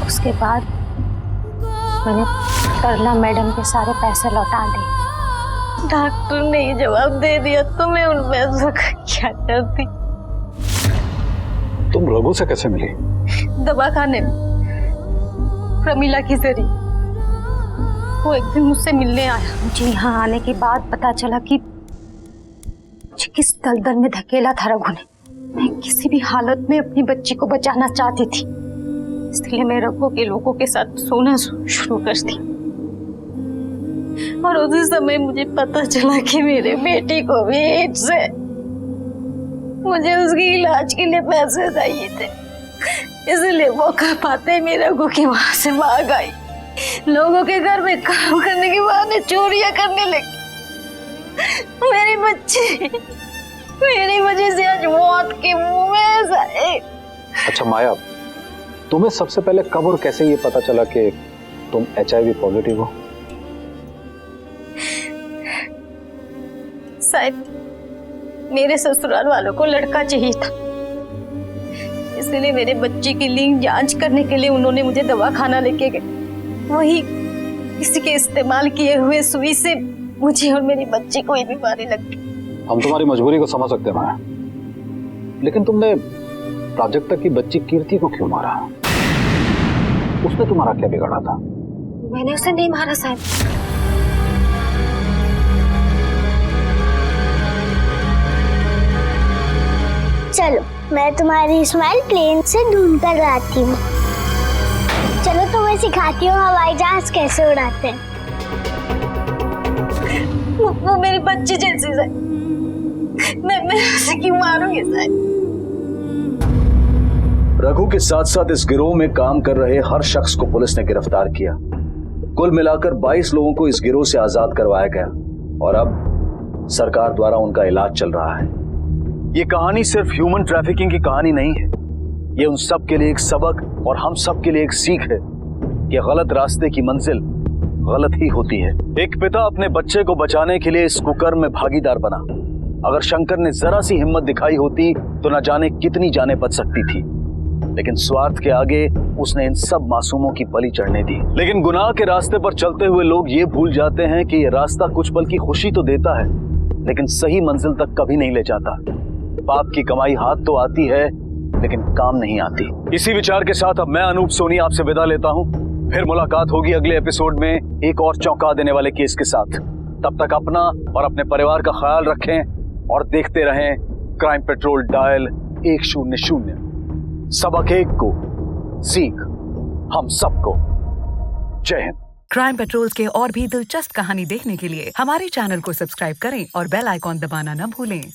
उसके बाद मैंने करला मैडम के सारे पैसे लौटा दिए। डॉक्टर ने ये जवाब दे दिया तो मैं उन पैसों का क्या करती? तुम रघु से कैसे मिली? दवा खाने में प्रमीला की जरिए। वो एक दिन मुझसे मिलने आया। मुझे यहाँ आने के बाद पता चला कि मुझे किस दलदल में धकेला था रघु ने। मैं किसी भी हालत में अपनी बच्ची को बचाना चाहती थी, इसलिए मैं रघु के लोगों के साथ सोना शुरू कर दी। और उसी समय मुझे पता चला कि मेरे बेटी को भी एड्स है। मुझे उसके इलाज के लिए पैसे चाहिए थे, इसलिए मौका पाते मैं रघु के वहां से भाग आई। लोगों के घर में काम करने के बहाने चोरियां करने लगी। मेरी बच्ची मेरी वजह से आज मौत के मुंह में ऐसा है। अच्छा माया, तुम्हें सबसे पहले कब और कैसे ये पता चला कि तुम HIV पॉजिटिव हो? साहब, मेरे ससुराल वालों को लड़का चाहिए था, इसलिए मेरे बच्चे की लिंग जांच करने के लिए उन्होंने मुझे दवा खाना लेके गए। वही किसी के इस्तेमाल किए हुए सुई से मुझे और मेरी बच्ची को ये बीमारी लग गई। हम तुम्हारी मजबूरी को समझ सकते हैं माया, लेकिन तुमने प्राजक्ता की बच्ची कीर्ति को क्यों मारा? उसने तुम्हारा क्या बिगाड़ा था? मैंने उसे नहीं मारा साहब। चलो मैं तुम्हारी स्माइल प्लेन से ढूंढ कर लाती हूँ। चलो तुम्हें सिखाती हूँ हवाई जहाज कैसे उड़ाते हैं। वो मेरी बच्ची जैसी है, मैं उसे क्यों मारूंगी साहब? रघु के साथ साथ इस गिरोह में काम कर रहे हर शख्स को पुलिस ने गिरफ्तार किया। कुल मिलाकर 22 लोगों को इस गिरोह से आजाद करवाया गया और अब सरकार द्वारा उनका इलाज चल रहा है। ये कहानी सिर्फ ह्यूमन ट्रैफिकिंग की कहानी नहीं है, ये उन सब के लिए एक सबक और हम सब के लिए एक सीख है कि गलत रास्ते की मंजिल गलत ही होती है। एक पिता अपने बच्चे को बचाने के लिए इस कुकर्म में भागीदार बना। अगर शंकर ने जरा सी हिम्मत दिखाई होती तो न जाने कितनी जानें बच सकती थी, लेकिन स्वार्थ के आगे उसने इन सब मासूमों की बलि चढ़ने दी। लेकिन गुनाह के रास्ते पर चलते हुए लोग ये भूल जाते हैं कि ये रास्ता कुछ पल की खुशी तो देता है, लेकिन सही मंजिल तक कभी नहीं ले जाता। पाप की कमाई हाथ तो आती है, लेकिन काम नहीं आती। इसी विचार के साथ अब मैं अनूप सोनी आपसे विदा लेता हूँ। फिर मुलाकात होगी अगले एपिसोड में एक और चौंका देने वाले केस के साथ। तब तक अपना और अपने परिवार का ख्याल रखें और देखते रहें क्राइम पेट्रोल डायल 100। सबक एक को सीख हम सबको। जय हिंद। क्राइम पेट्रोल के और भी दिलचस्प कहानी देखने के लिए हमारे चैनल को सब्सक्राइब करें और बेल आइकॉन दबाना न भूलें।